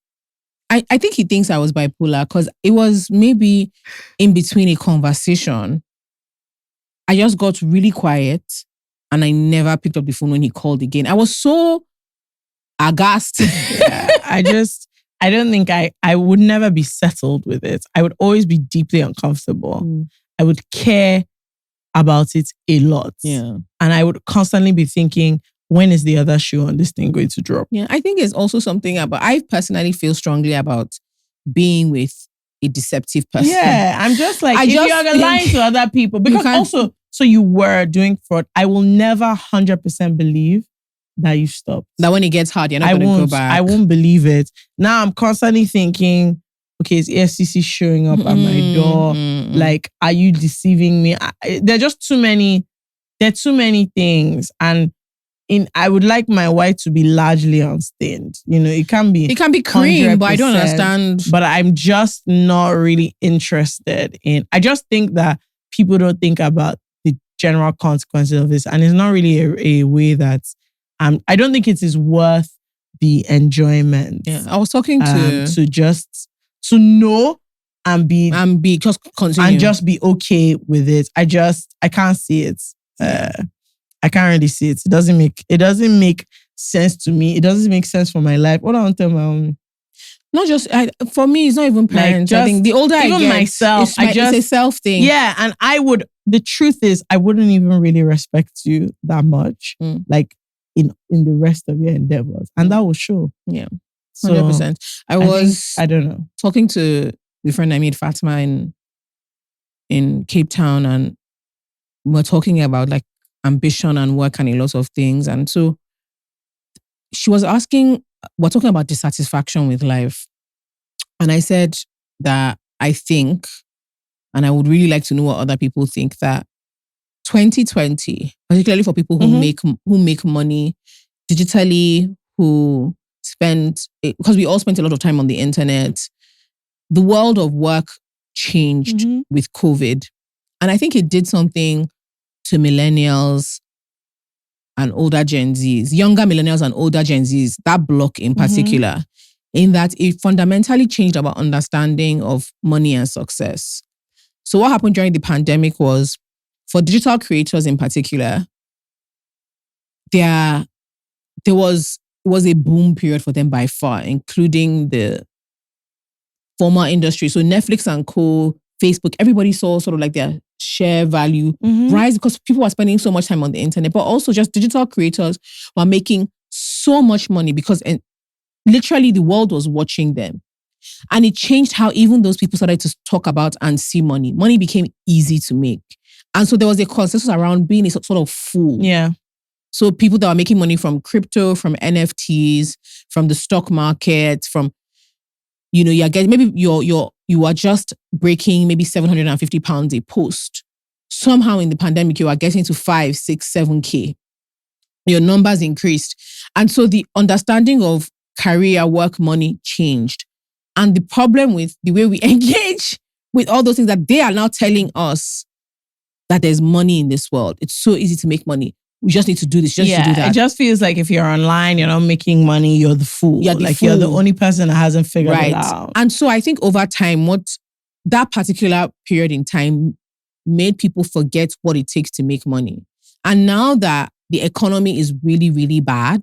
I think he thinks I was bipolar, because it was maybe in between a conversation. I just got really quiet and I never picked up the phone when he called again. I was so aghast. Yeah, I don't think I would never be settled with it. I would always be deeply uncomfortable. I would care about it a lot. Yeah. And I would constantly be thinking, when is the other shoe on this thing going to drop? Yeah, I think it's also something about, I personally feel strongly about being with a deceptive person. Yeah, I'm just like, if you're lying to other people, because also, so you were doing fraud, I will never 100% believe that you stopped. That when it gets hard, you're not going to go back. I won't believe it. Now I'm constantly thinking, okay, is EFCC showing up at my door? Like, are you deceiving me? There are just too many things. And I would like my white to be largely unstained. It can be cream, but I don't understand. But I'm just not really interested in. I just think that people don't think about the general consequences of this, and it's not really a way that I don't think it is worth the enjoyment. Yeah, I was talking to know and be just continue and just be okay with it. I can't see it. I can't really see it. It doesn't make sense to me. It doesn't make sense for my life. What do I want to tell my mommy? Not just for me, it's not even parents. I think the older I get, myself, it's a self thing. Yeah, and the truth is, I wouldn't even really respect you that much, like in the rest of your endeavors, and that will show. Yeah, 100%. I don't know, talking to the friend I made, Fatima, in Capetown, and we're talking about like ambition and work and a lot of things, and so she was asking. We're talking about dissatisfaction with life. And I said that I think, and I would really like to know what other people think, that 2020, particularly for people who make money digitally, who because we all spent a lot of time on the internet, the world of work changed with COVID. And I think it did something to millennials and older Gen Zs, younger millennials and older Gen Zs, that block in particular. in that it fundamentally changed our understanding of money and success. So what happened during the pandemic was, for digital creators in particular, there was a boom period for them by far, including the former industry. So Netflix and co, Facebook, everybody saw sort of like their share value rise because people were spending so much time on the internet, but also just digital creators were making so much money because literally the world was watching them. And it changed how even those people started to talk about and see money. Money became easy to make. And so there was a consensus around being a sort of fool. Yeah. So people that were making money from crypto, from NFTs, from the stock market, from, you're getting, maybe you are just breaking maybe £750 a post. Somehow in the pandemic, you are getting to 5, 6, 7K. Your numbers increased. And so the understanding of career, work, money changed. And the problem with the way we engage with all those things that they are now telling us that there's money in this world. It's so easy to make money. We just need to do this, just to do that. It just feels like if you're online, you're not making money, you're the fool. You're the only person that hasn't figured it out. And so I think over time, what that particular period in time made people forget what it takes to make money. And now that the economy is really, really bad,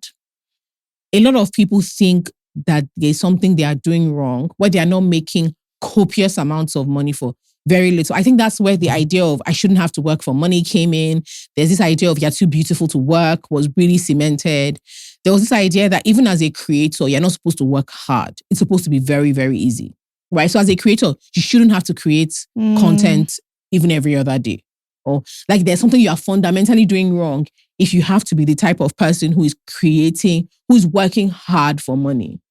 a lot of people think that there's something they are doing wrong, where they are not making copious amounts of money for very little. I think that's where the idea of I shouldn't have to work for money came in. There's this idea of you're too beautiful to work was really cemented. There was this idea that even as a creator, you're not supposed to work hard. It's supposed to be very, very easy, right? So as a creator, you shouldn't have to create content even every other day. Or like there's something you are fundamentally doing wrong if you have to be the type of person who is creating, who's working hard for money.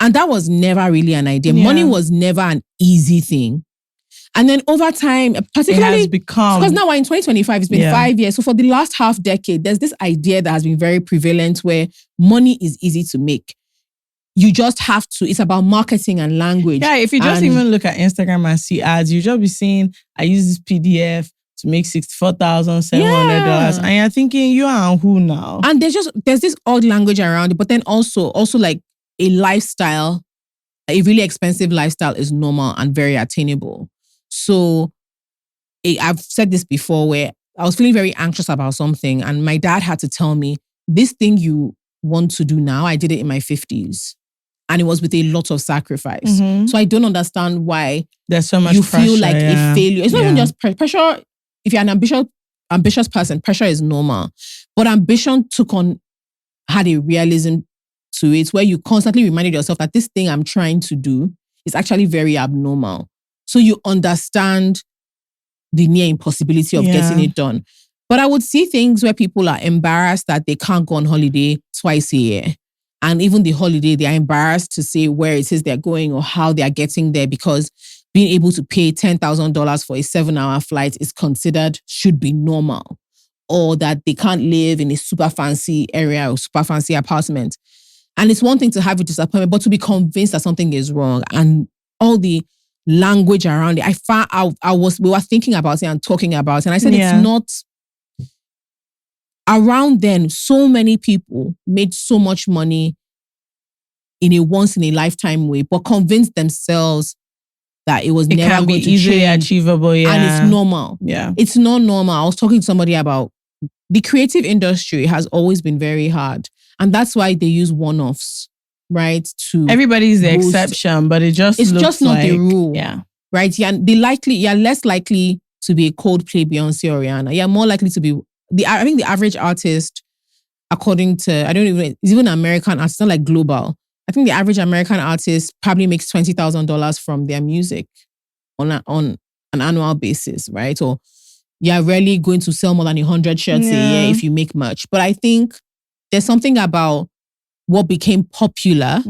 And that was never really an idea. Yeah. Money was never an easy thing. And then over time, particularly, it has become, because now we're in 2025, it's been 5 years. So for the last half decade, there's this idea that has been very prevalent where money is easy to make. You just have to, it's about marketing and language. Yeah, if you just even look at Instagram and see ads, you just be seeing, I use this PDF to make $64,700. And you're thinking, you are who now? And there's this odd language around it, but then also like a lifestyle, a really expensive lifestyle is normal and very attainable. So I've said this before where I was feeling very anxious about something and my dad had to tell me, this thing you want to do now, I did it in my 50s. And it was with a lot of sacrifice. Mm-hmm. So I don't understand why there's so much pressure, feel like a failure. It's not even just pressure. If you're an ambitious person, pressure is normal. But ambition had a realism to it where you constantly reminded yourself that this thing I'm trying to do is actually very abnormal. So you understand the near impossibility of getting it done. But I would see things where people are embarrassed that they can't go on holiday twice a year. And even the holiday, they are embarrassed to say where it is they're going or how they're getting there because being able to pay $10,000 for a 7-hour flight is considered should be normal. Or that they can't live in a super fancy area or super fancy apartment. And it's one thing to have a disappointment, but to be convinced that something is wrong and all the language around it. We were thinking about it and talking about it. And I said, it's not around then. So many people made so much money in a once in a lifetime way, but convinced themselves that it was never going to easily change. Achievable. Yeah. And it's normal. Yeah. It's not normal. I was talking to somebody about the creative industry has always been very hard. And that's why they use one-offs. Right? Everybody's the exception, but it's just not the rule. Yeah. Right? You're less likely to be a Coldplay, Beyonce, or Rihanna. You're more likely to be I think the average artist, according to it's even American artist, not like global. I think the average American artist probably makes $20,000 from their music on an annual basis, right? Or you're rarely going to sell more than 100 shirts a year if you make much. But I think there's something about what became popular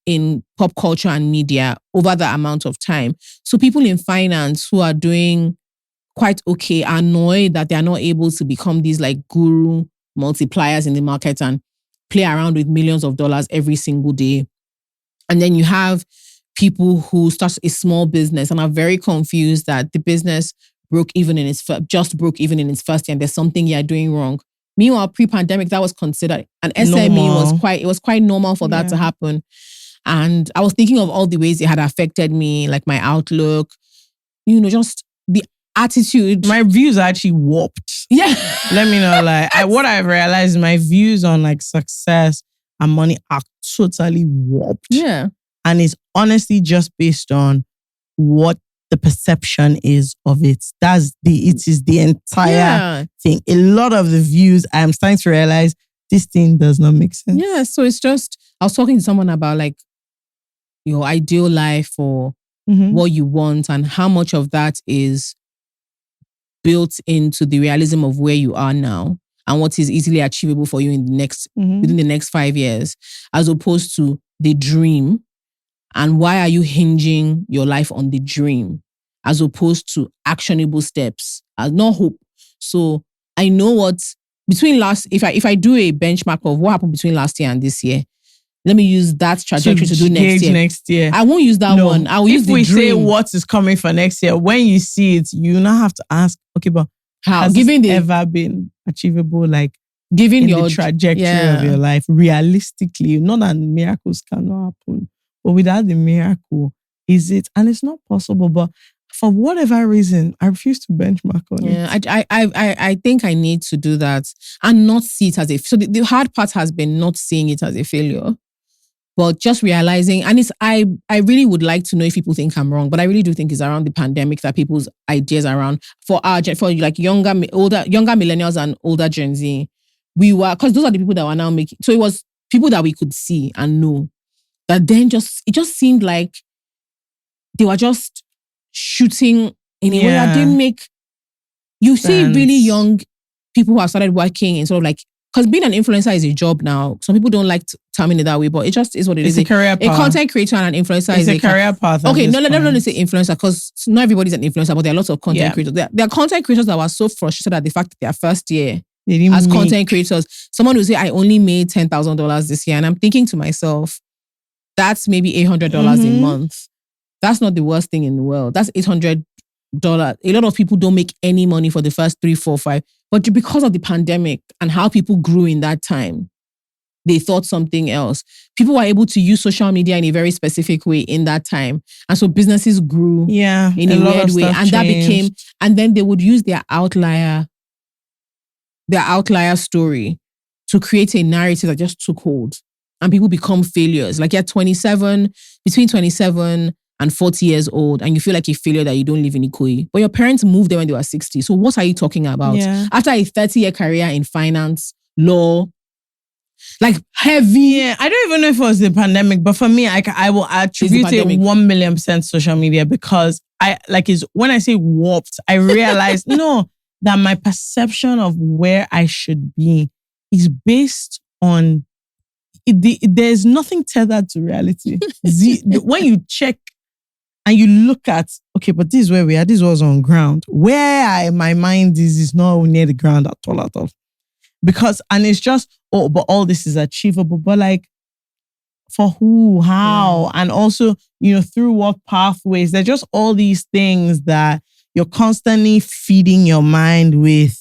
in pop culture and media over the amount of time. So people in finance who are doing quite okay are annoyed that they are not able to become these like guru multipliers in the market and play around with millions of dollars every single day. And then you have people who start a small business and are very confused that the business broke even in its first year and there's something you're doing wrong. Meanwhile, pre-pandemic, that was considered an SME was quite normal for that to happen. And I was thinking of all the ways it had affected me, like my outlook, just the attitude. My views are actually warped. Yeah. Let me know, what I've realized, my views on like success and money are totally warped. Yeah. And it's honestly just based on what the perception is of it. It is the entire thing. A lot of the views, I'm starting to realize this thing does not make sense. Yeah. So it's just, I was talking to someone about like your ideal life or what you want and how much of that is built into the realism of where you are now and what is easily achievable for you in the next within the next 5 years, as opposed to the dream. And why are you hinging your life on the dream as opposed to actionable steps? No hope. So I know what between if I do a benchmark of what happened between last year and this year, let me use that trajectory to do next year. I won't use that one. I will use the dream. If we say what is coming for next year, when you see it, you now have to ask, okay, but how has it ever been achievable? Like given the trajectory of your life, realistically, not that miracles cannot happen, but without the miracle, is it? And it's not possible. But for whatever reason, I refuse to benchmark on it. I think I need to do that and not see it as so the hard part has been not seeing it as a failure. But just realizing, and I really would like to know if people think I'm wrong, but I really do think it's around the pandemic that people's ideas around for like younger millennials and older Gen Z, because those are the people that were now making. So it was people that we could see and know. That then it just seemed like they were just shooting in a way that didn't make. You see really young people who have started working in sort of like. Because being an influencer is a job now. Some people don't like terming it that way, but it just is what it is. It's a career path. A content creator and an influencer is a career path. Okay, let me say influencer because not everybody's an influencer, but there are lots of content creators. There are content creators that were so frustrated at the fact that their first year as content creators, someone will say, I only made $10,000 this year. And I'm thinking to myself, that's maybe $800 a month. That's not the worst thing in the world. That's $800. A lot of people don't make any money for the first 3, 4, 5. But because of the pandemic and how people grew in that time, they thought something else. People were able to use social media in a very specific way in that time. And so businesses grew in a weird way. And that became, and then they would use their outlier story to create a narrative that just took hold. And people become failures. Like you're between 27 and 40 years old, and you feel like a failure that you don't live in Ikoyi. But your parents moved there when they were 60. So what are you talking about? Yeah. After a 30-year career in finance, law, like heavy. Yeah, I don't even know if it was the pandemic, but for me, I will attribute it 1,000,000% social media because when I say warped, I realize that my perception of where I should be is based on there's nothing tethered to reality. When you check and you look at, okay, but this is where we are. This was on ground. Where my mind is not near the ground at all. Because, and it's just, but all this is achievable. But like, for who, how, and also, through what pathways. There's just all these things that you're constantly feeding your mind with.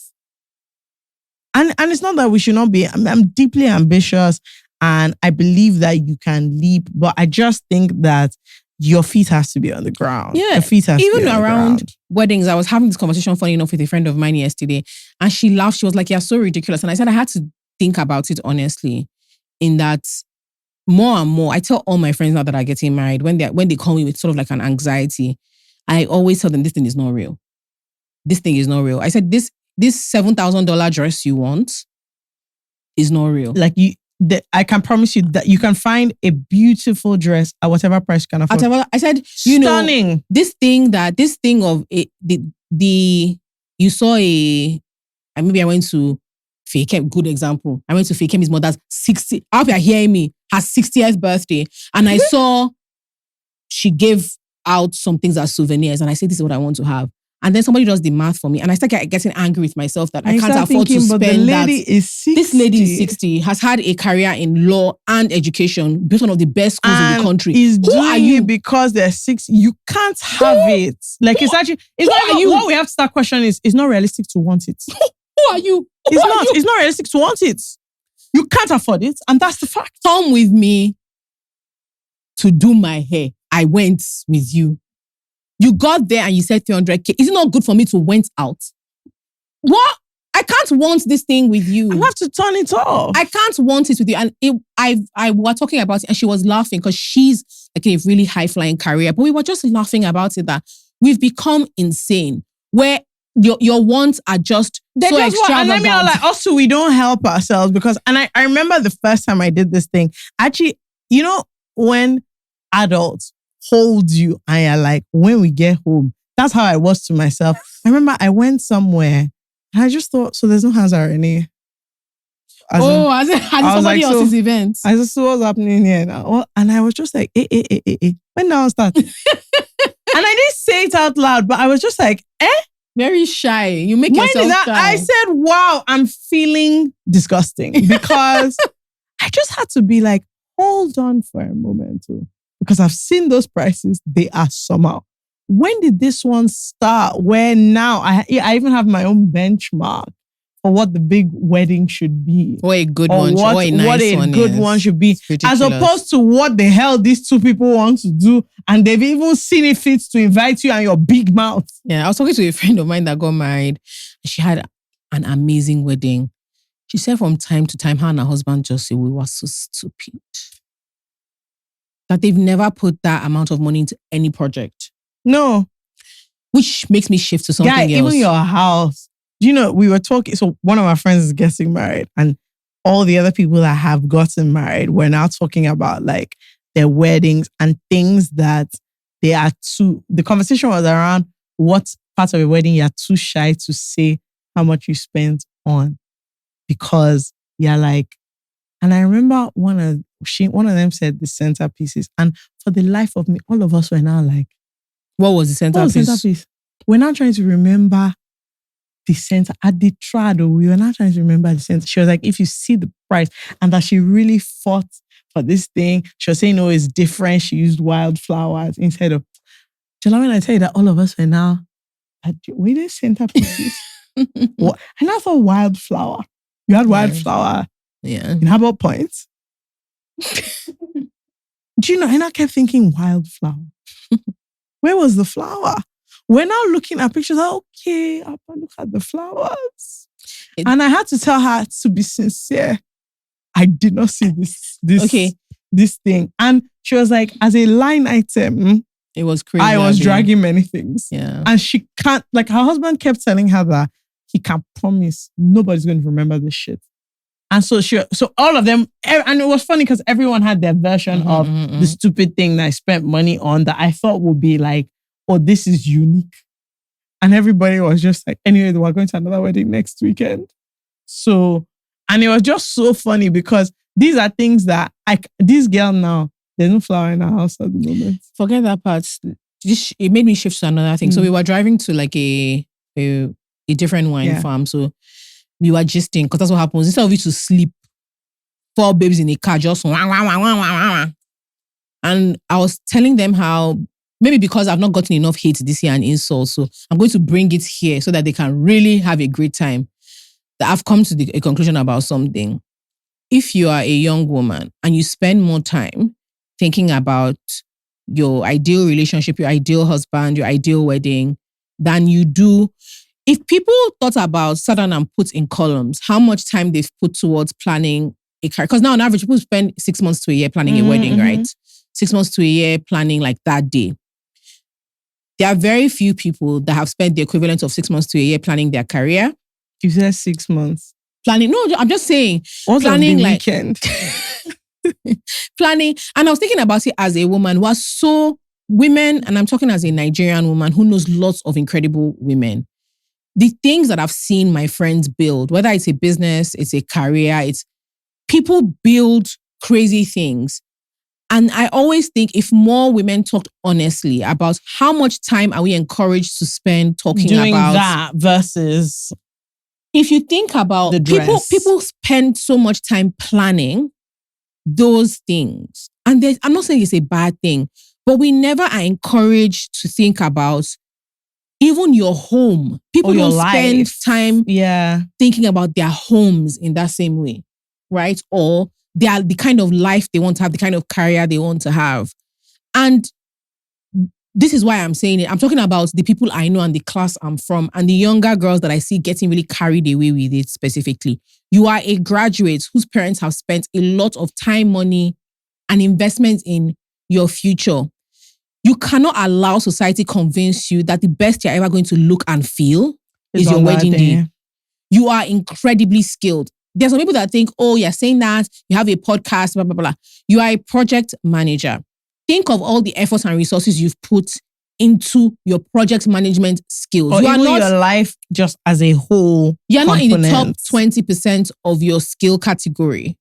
And it's not that we should not be, I'm deeply ambitious and I believe that you can leap, but I just think that your feet has to be on the ground. Yeah. Your feet has to be on the ground. Even around weddings, I was having this conversation, funny enough, with a friend of mine yesterday. And she laughed. She was like, you're so ridiculous. And I said, I had to think about it honestly. In that more and more, I tell all my friends now that are getting married, when they call me with sort of like an anxiety, I always tell them, this thing is not real. This thing is not real. I said, this $7,000 dress you want is not real. Like I can promise you that you can find a beautiful dress at whatever price you can afford. I said, stunning. This thing of you saw maybe I went to Fakem, good example. I went to Fakem's mother's 60, I hope you're hearing me, her 60th birthday. And I saw she gave out some things as souvenirs. And I said, this is what I want to have. And then somebody does the math for me. And I start getting angry with myself that I can't afford to spend the lady is 60. This lady is 60, has had a career in law and education, built one of the best schools in the country. Who are you? Because they're 60. You can't have it. Like it's actually, what we have to start questioning is, it's not realistic to want it. Who are you? It's not realistic to want it. You can't afford it. And that's the fact. Come with me to do my hair, I went with you. You got there and you said 300K. Is it not good for me to went out? What? I can't want this thing with you. I have to turn it off. I can't want it with you. And I were talking about it and she was laughing because she's like in a really high-flying career. But we were just laughing about it that we've become insane where your wants are just so extravagant. And let me know, like, also, we don't help ourselves because, and I remember the first time I did this thing, actually, you know, when adults hold you and you're like, when we get home, that's how I was to myself. I remember I went somewhere and I just thought, so there's no hands already. As somebody else's event. I just saw what's happening here now. And I was just like, when now start? And I didn't say it out loud, but I was just like, Very shy. You make yourself shy. I said, wow, I'm feeling disgusting because I just had to be like, hold on for a moment too. Because I've seen those prices, they are somehow. When did this one start? Where now I even have my own benchmark for what the big wedding should be. What a good one. What a good one should be. As opposed to what the hell these two people want to do. And they've even seen it fit to invite you and your big mouth. Yeah, I was talking to a friend of mine that got married. She had an amazing wedding. She said from time to time, her and her husband just say, we were so stupid. That they've never put that amount of money into any project. No. Which makes me shift to something else. Even your house. You know, we were talking, so one of our friends is getting married and all the other people that have gotten married, we're now talking about like their weddings and things that they are the conversation was around what part of a wedding you're too shy to say how much you spent on because you're like, and I remember one of them said the centerpieces and for the life of me, all of us were now like, what was the centerpiece? We're now trying to remember the center. At the trad, we were not trying to remember the center. She was like, if you see the price and that she really fought for this thing, she was saying, no, it's different. She used wildflowers instead of, Jola, when I tell you that all of us were now, we did centerpieces. What? And I thought wildflower. You had wildflower. Yeah. In Harbour Point. Do you know? And I kept thinking wildflower. Where was the flower? We're now looking at pictures. Okay, Appa, look at the flowers. And I had to tell her to be sincere. I did not see this thing. And she was like, as a line item, it was crazy. I was dragging many things. Yeah. And she can't, like her husband kept telling her that he can promise nobody's going to remember this shit. And so all of them, and it was funny because everyone had their version of the stupid thing that I spent money on that I thought would be like, oh, this is unique. And everybody was just like, anyway, we're going to another wedding next weekend. So, and it was just so funny because these are things that this girl now, there's no flower in her house at the moment. Forget that part. It made me shift to another thing. So we were driving to like a different wine farm. So we were gisting because that's what happens. Instead of you to sleep, 4 babes in a car just wah, wah, wah, wah, wah, wah. And I was telling them how maybe because I've not gotten enough hate this year and insults, so I'm going to bring it here so that they can really have a great time. That I've come to a conclusion about something. If you are a young woman and you spend more time thinking about your ideal relationship, your ideal husband, your ideal wedding, than you do. If people sat down and put in columns how much time they've put towards planning a career, because now on average, people spend 6 months to a year planning a wedding, right? 6 months to a year planning like that day. There are very few people that have spent the equivalent of 6 months to a year planning their career. You said 6 months. Planning, no, I'm just saying. What's planning the like weekend? Planning. And I was thinking about it as a woman who was so women, and I'm talking as a Nigerian woman who knows lots of incredible women. The things that I've seen my friends build, whether it's a business, it's a career, it's people build crazy things. And I always think if more women talked honestly about how much time are we encouraged to spend talking doing about that versus, if you think about the dress. people spend so much time planning those things. And I'm not saying it's a bad thing, but we never are encouraged to think about even your home. People don't spend time thinking about their homes in that same way, right? Or the kind of life they want to have, the kind of career they want to have. And this is why I'm saying it. I'm talking about the people I know and the class I'm from and the younger girls that I see getting really carried away with it specifically. You are a graduate whose parents have spent a lot of time, money, and investment in your future. You cannot allow society convince you that the best you're ever going to look and feel is your wedding day. You are incredibly skilled. There's some people that think, oh, you're saying that, you have a podcast, blah, blah, blah. You are a project manager. Think of all the efforts and resources you've put into your project management skills. Or you are even not your life just as a whole. You're not in the top 20% of your skill category.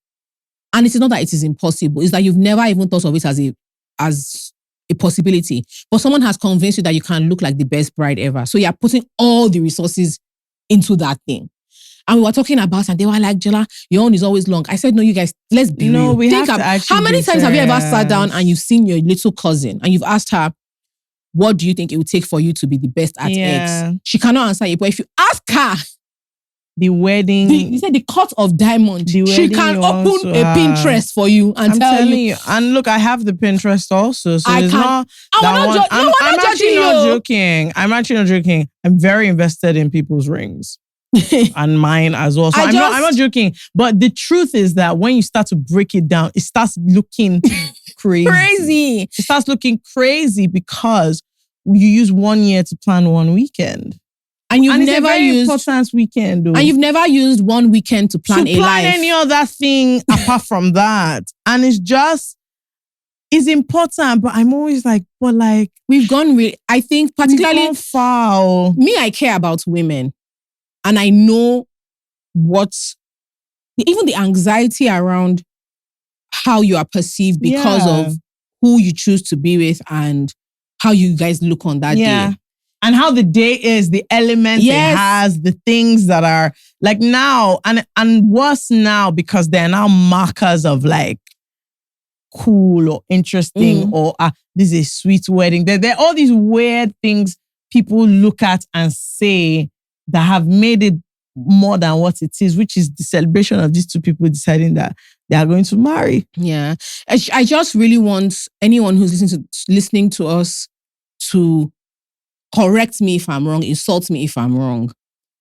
And it's not that it is impossible. It's that you've never even thought of it as a possibility. But someone has convinced you that you can look like the best bride ever. So you're putting all the resources into that thing. And we were talking about, and they were like, Jola, your own is always long. I said, no, you guys, let's be real. We have to actually how many times have you ever sat down and you've seen your little cousin and you've asked her, what do you think it would take for you to be the best at X? She cannot answer you. But if you ask her, the wedding, you said the cut of diamond, she can open a Pinterest for you and tell you. And look, I have the Pinterest also. So I'm actually not joking. I'm actually not joking. I'm very invested in people's rings. And mine as well. So I'm not joking. But the truth is that when you start to break it down, it starts looking crazy. It starts looking crazy because you use 1 year to plan one weekend. And you've never used important weekend. Though. And you've never used one weekend to plan a life. Any other thing apart from that. And it's important, but I'm always like, but like we've gone really, I think particularly foul. Me, I care about women. And I know even the anxiety around how you are perceived because of who you choose to be with and how you guys look on that day. And how the day is, the elements it has, the things that are like now, and worse now because they're now markers of like cool or interesting or this is a sweet wedding. There are all these weird things people look at and say that have made it more than what it is, which is the celebration of these two people deciding that they are going to marry. Yeah. I just really want anyone who's listening to us to correct me if I'm wrong, insult me if I'm wrong.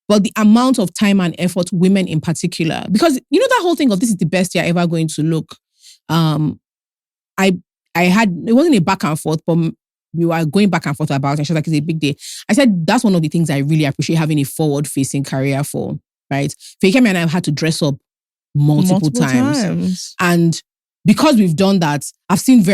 But the amount of time and effort women in particular, because you know that whole thing of this is the best you're ever going to look. It wasn't a back and forth, but we were going back and forth about it. And she was like, it's a big day. I said, that's one of the things I really appreciate having a forward-facing career for, right? Fekemi and I have had to dress up multiple times. And because we've done that, I've seen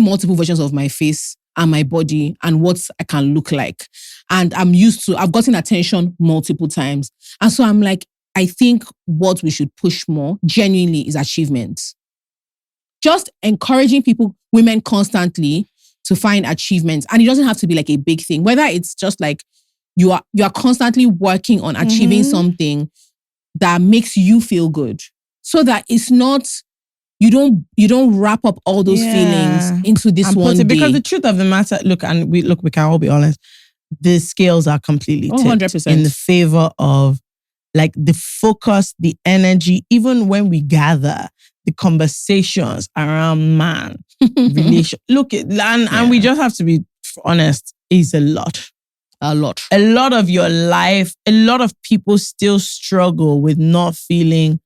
multiple versions of my face and my body and what I can look like. And I've gotten attention multiple times. And so I'm like, I think what we should push more genuinely is achievement. Just encouraging women constantly to find achievements. And it doesn't have to be like a big thing. Whether it's just like you are constantly working on achieving something that makes you feel good. So that it's not, you don't wrap up all those feelings into this one day. Because the truth of the matter, we can all be honest, the scales are completely tipped 100%. in the favor of like the focus, the energy, even when we gather, the conversations around man, relation. And we just have to be honest, it's a lot. A lot. A lot of your life, a lot of people still struggle with not feeling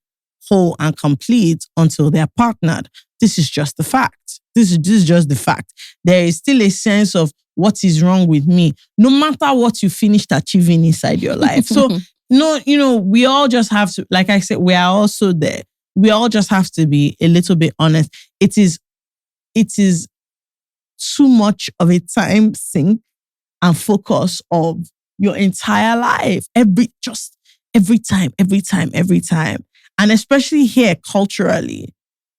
whole and complete until they're partnered. This is just the fact. This is just the fact. There is still a sense of what is wrong with me, no matter what you finished achieving inside your life. So, we all just have to, like I said, we are also there. We all just have to be a little bit honest. It is too much of a time sink and focus of your entire life. Every time. And especially here culturally,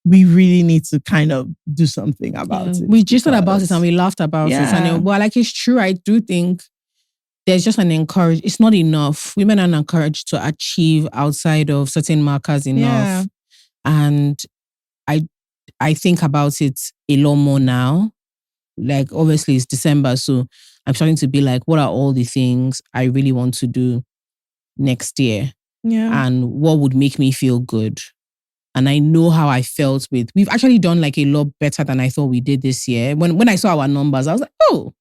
we really need to kind of do something about it. We just thought about it and we laughed about it. And it's true. I do think there's just it's not enough. Women aren't encouraged to achieve outside of certain markers enough. Yeah. And I think about it a lot more now. Like obviously it's December, so I'm starting to be like, what are all the things I really want to do next year? Yeah. And what would make me feel good? And I know how I felt with. We've actually done like a lot better than I thought we did this year. When I saw our numbers, I was like, oh,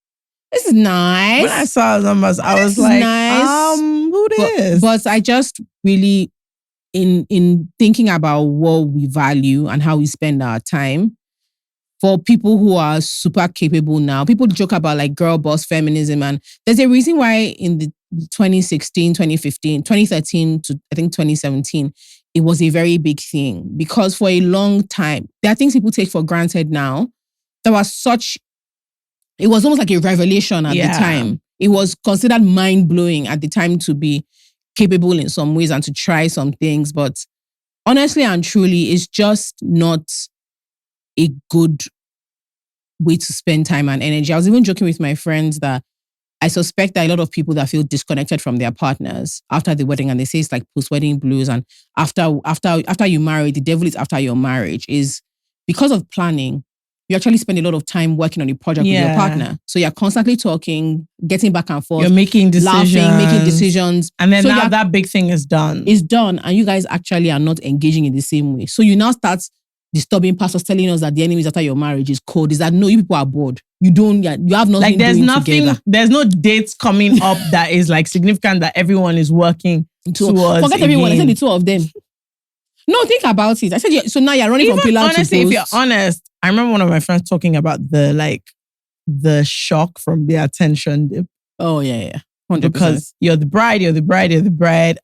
this is nice. When I saw our numbers, I was like, nice. Who this? But I just really, in thinking about what we value and how we spend our time, for people who are super capable now, people joke about like girl boss feminism, and there's a reason why in the 2016, 2015, 2013 to I think 2017, it was a very big thing, because for a long time, there are things people take for granted now. There was it was almost like a revelation at the time. It was considered mind-blowing at the time to be capable in some ways and to try some things. But honestly and truly, it's just not a good way to spend time and energy. I was even joking with my friends that I suspect that a lot of people that feel disconnected from their partners after the wedding, and they say it's like post-wedding blues, and after you marry, the devil is after your marriage, is because of planning. You actually spend a lot of time working on a project with your partner. So you're constantly talking, getting back and forth. You're making decisions. Laughing, making decisions. And then now that big thing is done. It's done. And you guys actually are not engaging in the same way. So you now start disturbing pastors telling us that the enemies after your marriage is cold. Is that no, you people are bored. You have nothing like there's doing nothing, together. There's no dates coming up that is like significant that everyone is working towards. Forget everyone. I said the two of them. No, think about it. I said, so now you're running from pillar to post. Honestly, if you're honest, I remember one of my friends talking about the shock from the attention dip. Oh, yeah. 100%. Because you're the bride.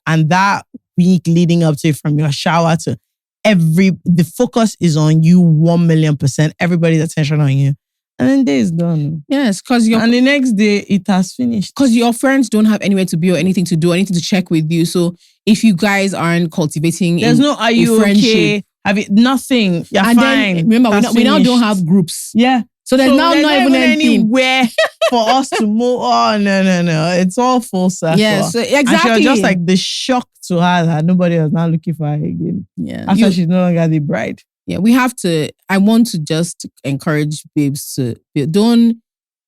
And that week leading up to it, from your shower to the focus is on you 1,000,000%. Everybody's attention on you. And then day is done. Yes, because and the next day it has finished. Because your friends don't have anywhere to be or anything to do, anything to check with you. So if you guys aren't cultivating, there's no are you okay? Have it nothing. You're and fine. Then, remember, we now don't have groups. Yeah. So there's now not even anywhere for us to move. Oh no! It's all full circle. Yeah, so exactly. And she was just like the shock to her that nobody was now looking for her again. Yeah, after she's no longer the bride. Yeah, we have to. I want to just encourage babes to don't.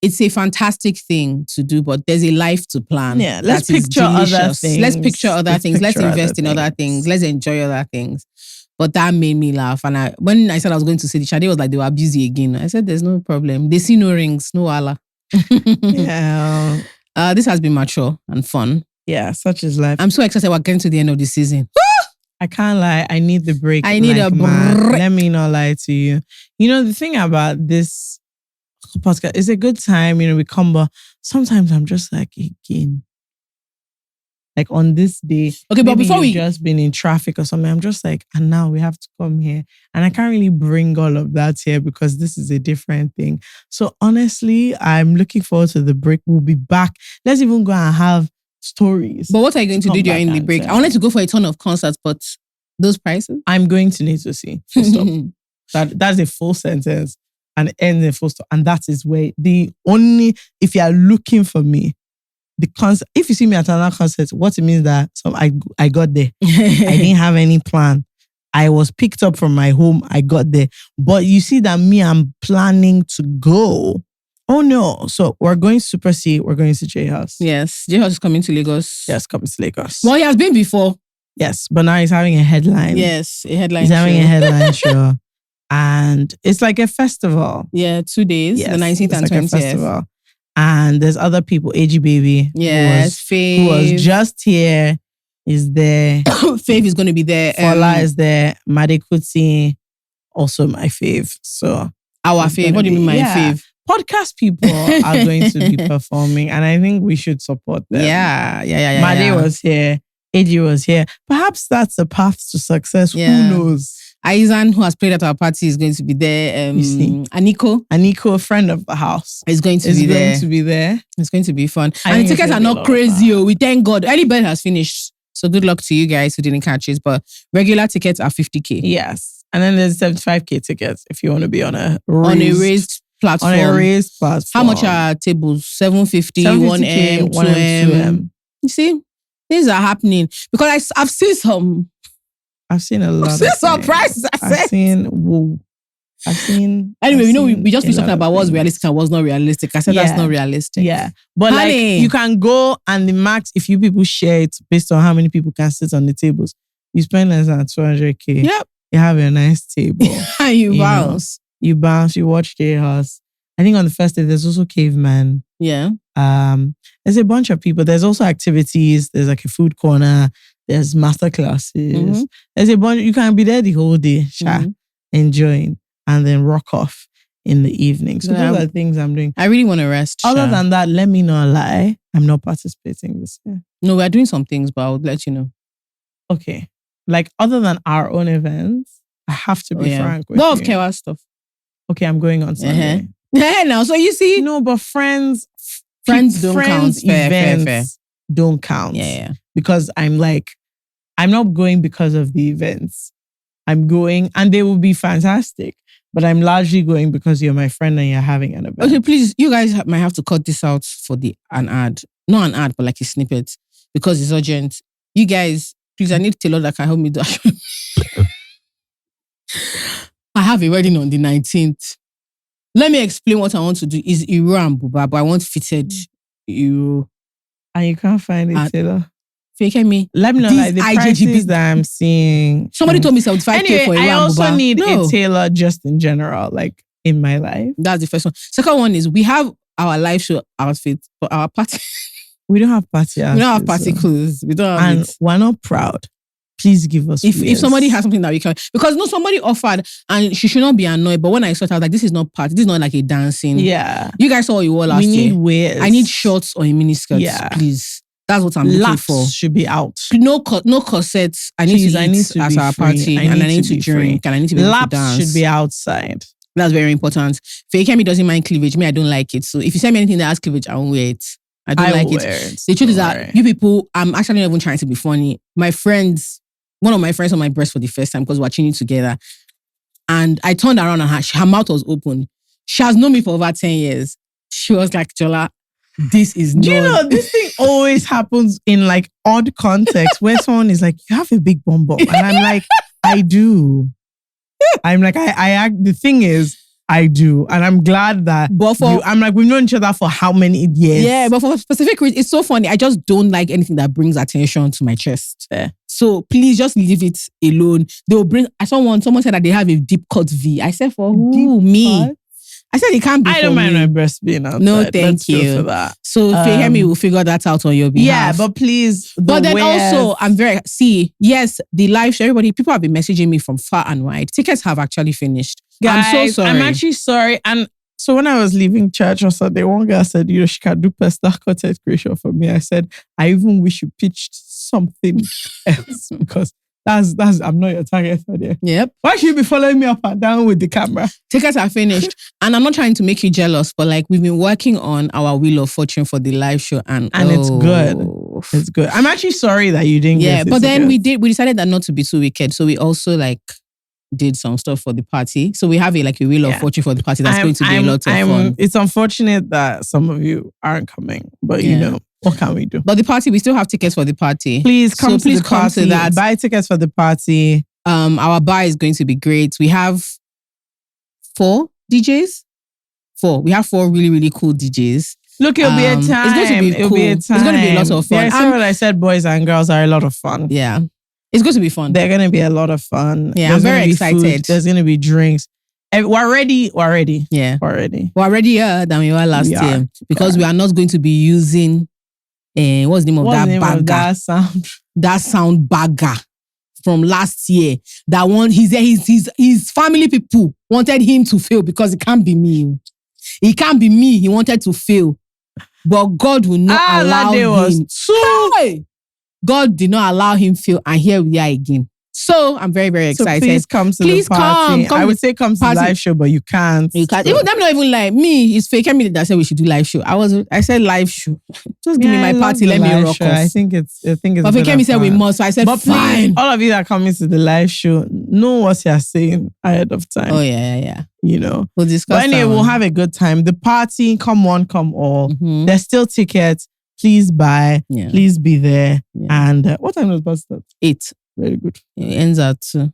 It's a fantastic thing to do, but there's a life to plan. Yeah, let's picture other things. Let's picture other things. Let's invest in other things. Let's enjoy other things. But that made me laugh. And when I said I was going to say the Shady was like, they were busy again. I said, there's no problem. They see no rings, no Allah. Yeah. This has been mature and fun. Yeah, such is life. I'm so excited we're getting to the end of the season. I can't lie. I need the break. I need a break. Let me not lie to you. You know, the thing about this podcast, it's a good time, we come, but sometimes I'm just like, again. Like on this day, okay, but before we just been in traffic or something, I'm just like, and now we have to come here, and I can't really bring all of that here because this is a different thing. So honestly, I'm looking forward to the break. We'll be back. Let's even go and have stories. But what are you going to do during the break? I wanted to go for a ton of concerts, but those prices? I'm going to need to see. Full stop. That's a full sentence and ends in full stop. And that is where if you are looking for me, the concert, if you see me at another concert, what it means that I got there. I didn't have any plan. I was picked up from my home. I got there. But you see that I'm planning to go. Oh no. So we're going Super C. We're going to J House. Yes. J House is coming to Lagos. Yes, coming to Lagos. Well, he has been before. Yes, but now he's having a headline. Yes, a headline show. He's having a headline show. And it's like a festival. Yeah, 2 days. Yes, the 19th and 20th. A festival. And there's other people, AG Baby. Yes, who was just here, is there. Fave is going to be there. Fola is there. Made Kuti, also my fave. So our fave. What do you mean my fave? Podcast people are going to be performing, and I think we should support them. Yeah. Made was here. AG was here. Perhaps that's the path to success. Yeah. Who knows? Aizan, who has played at our party, is going to be there. Aniko, a friend of the house, is going to be there. It's going to be fun. And the tickets are not crazy. We thank God. Early bird has finished. So good luck to you guys who didn't catch it. But regular tickets are 50K. Yes. And then there's 75K tickets if you want to be on a raised platform. How much are tables? 750, 1M, 2M. You see, things are happening. Because I've seen some. I've seen a lot. Some prices. I've seen. Anyway, we just been talking about what's realistic and what's not realistic. I said that's not realistic. Yeah. But like you can go and the max, if you people share it based on how many people can sit on the tables, you spend less than 200K. Yep. You have a nice table. And you You know. bounce. You bounce, you watch Chaos. I think on the first day, there's also Caveman. Yeah. There's a bunch of people. There's also activities. There's like a food corner. There's master classes. Mhm. There's a bunch. You can be there the whole day, enjoying, and then rock off in the evening. So Yeah. those are the things I'm doing. I really want to rest. Other Sha. than that, let me not lie. I'm not participating this year. No, we're doing some things, but I'll let you know. Okay. Like other than our own events, I have to be frank with What you. of chaos stuff? Okay, I'm going on Sunday. Yeah, now. So you see, No, but friends don't count. Fair. events don't count. Yeah. Because I'm not going because of the events. I'm going and they will be fantastic. But I'm largely going because you're my friend and you're having an event. Okay, please, you guys might have to cut this out for an ad. Not an ad, but like a snippet because it's urgent. You guys, please, I need Taylor that can help me do I have a wedding on the 19th. Let me explain what I want to do. Is Iro and Buba, but I want fitted Iro. And you can't find it, Taylor. Fake me. Let me know These like the IJGB prices that I'm seeing. Somebody told me 75K Anyway, for Iro I and also Buba. need No. a tailor just in general, like in my life. That's the first one. Second one is we have our live show outfit for our party. We don't have party outfits. We don't have party clothes. We don't have and it. we're not proud. Please give us If somebody has something that we can, because no, somebody offered and she should not be annoyed. But when I saw it, I was like, this is not party. This is not like a dancing. Yeah. You guys saw what you wore last We need year. wears. I need shorts or a miniskirt, Yeah. please. That's what I'm looking Laps for. should be out. No corsets. I need Please, to I eat need to at be our free. party, and I need to be drink, free. and I need to be able to Laps dance. should be outside. That's very important. Fakemi doesn't mind cleavage. Me, I don't like it. So if you send me anything that has cleavage, I won't wear it. I don't like it. The truth is that you people, I'm actually not even trying to be funny. My friends, one of my friends on my breast for the first time because we're tuning together. And I turned around and her mouth was open. She has known me for over 10 years. She was like, Jola, this is Do you know, this thing always happens in like odd context where someone is like, you have a big bum bum. And I'm like, I do. I'm like, I act, the thing is, I do. And I'm glad that I'm like, we've known each other for how many years? Yeah, but for specific reasons, it's so funny. I just don't like anything that brings attention to my chest. Yeah. So please just leave it alone. They will bring, someone said that they have a deep cut V. I said, for who? Me. Cut? I said it can't be I don't for mind me. my breast being outside. No, thank Let's go you. for that. So Fehemi will figure that out on your behalf. Yeah, but please. But then also, I'm very, yes, the live show, people have been messaging me from far and wide. Tickets have actually finished. Guys, I'm so sorry. I'm actually sorry. And so when I was leaving church on Sunday, one girl said, you know, she can do personal content creation for me. I said, I even wish you pitched something else because that's I'm not your target for there. Yep. Why should you be following me up and down with the camera? Tickets are finished. And I'm not trying to make you jealous, but like we've been working on our Wheel of Fortune for the live show and it's good. It's good. I'm actually sorry that you didn't get it. But then we decided that not to be too wicked. So we also like did some stuff for the party. So we have a Wheel of Fortune for the party that's going to be a lot of fun. It's unfortunate that some of you aren't coming, but you know, what can we do? But the party, we still have tickets for the party. Please come to the party. That. Buy tickets for the party. Our bar is going to be great. We have 4 DJs. 4. We have 4 really, really cool DJs. Look, it'll be a time. It's going to be cool. It's going to be a lot of fun. Yeah, I said what I said, boys and girls are a lot of fun. Yeah. It's going to be fun. They're going to be a lot of fun. Yeah, I'm very excited. Food. There's going to be drinks. We're ready. Yeah. We're ready. We're readier than we were last year because we are not going to be using what's the name of that bagger? That sound? That sound bagger from last year. That one, his family people wanted him to fail because it can't be me. It can't be me. He wanted to fail. But God will not allow him. God did not allow him fail. And here we are again. So I'm very, very excited. So please come to the party. Come I would say come to the live show, but you can't. You can't. Even them not even like me. It's fake. I mean, that said we should do live show. I said live show. Just give me my party. Let me rock off. I think it's. But Fake said we must. So I said, but fine. Please, all of you that are coming to the live show, know what you're saying ahead of time. Oh yeah. You know. We'll discuss. But anyway, we'll have a good time. The party, come one, come all. Mm-hmm. There's still tickets. Please buy. Yeah. Please be there. Yeah. And what time does bus start? 8. Very good. It ends at 2.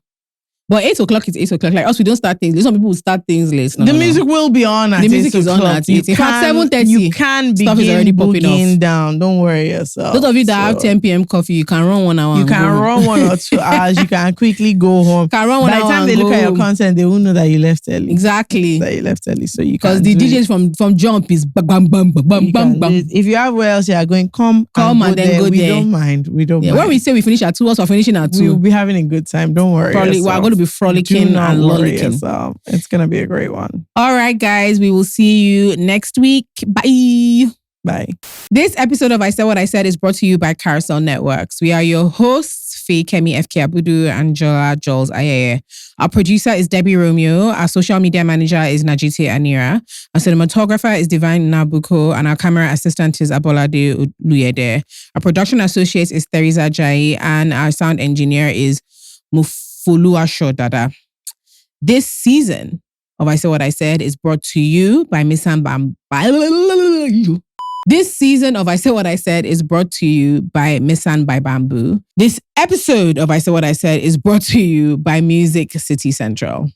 But 8 o'clock is 8 o'clock. Like us, we don't start things. Some people will start things late. No, the music will be on at 8 The music is on at 8. In fact, 7:30. You can Stuff is already begin popping off. boogieing down. Don't worry yourself. Those of you that have 10 p.m. coffee, you can run 1 hour. You and can go run 1 or 2 hours. You can quickly go home. Can run 1 By hour the time and they look go at your home. content, they will know that you left early. Exactly. That you left early. So you Because can the do DJs from jump is bam, bam, bam, bam, bam, You bam, can bam. do it. If you have where else you are going, come And then go we there. don't mind. We don't Yeah, mind. when we say we finish at 2, us are finishing at 2. We'll be having a good time. Don't worry. Probably, we're yourself. going to be frolicking Do not and worry lolicking. yourself. It's going to be a great one. All right, guys, we will see you next week. Bye. Bye. This episode of I Said What I Said is brought to you by Carousel Networks. We are your hosts, Faye, Kemi, FK Abudu, and Jola, Jules Ayeye. Our producer is Debbie Romeo. Our social media manager is Najite Anira. Our cinematographer is Divine Nabuko. And our camera assistant is Abolade Luyede. Our production associate is Theresa Jai. And our sound engineer is Mufulua Shodada. This season of I Said What I Said is brought to you by Miss Bam. This season of I Said What I Said is brought to you by Missan by Bamboo. This episode of I Said What I Said is brought to you by Music City Central.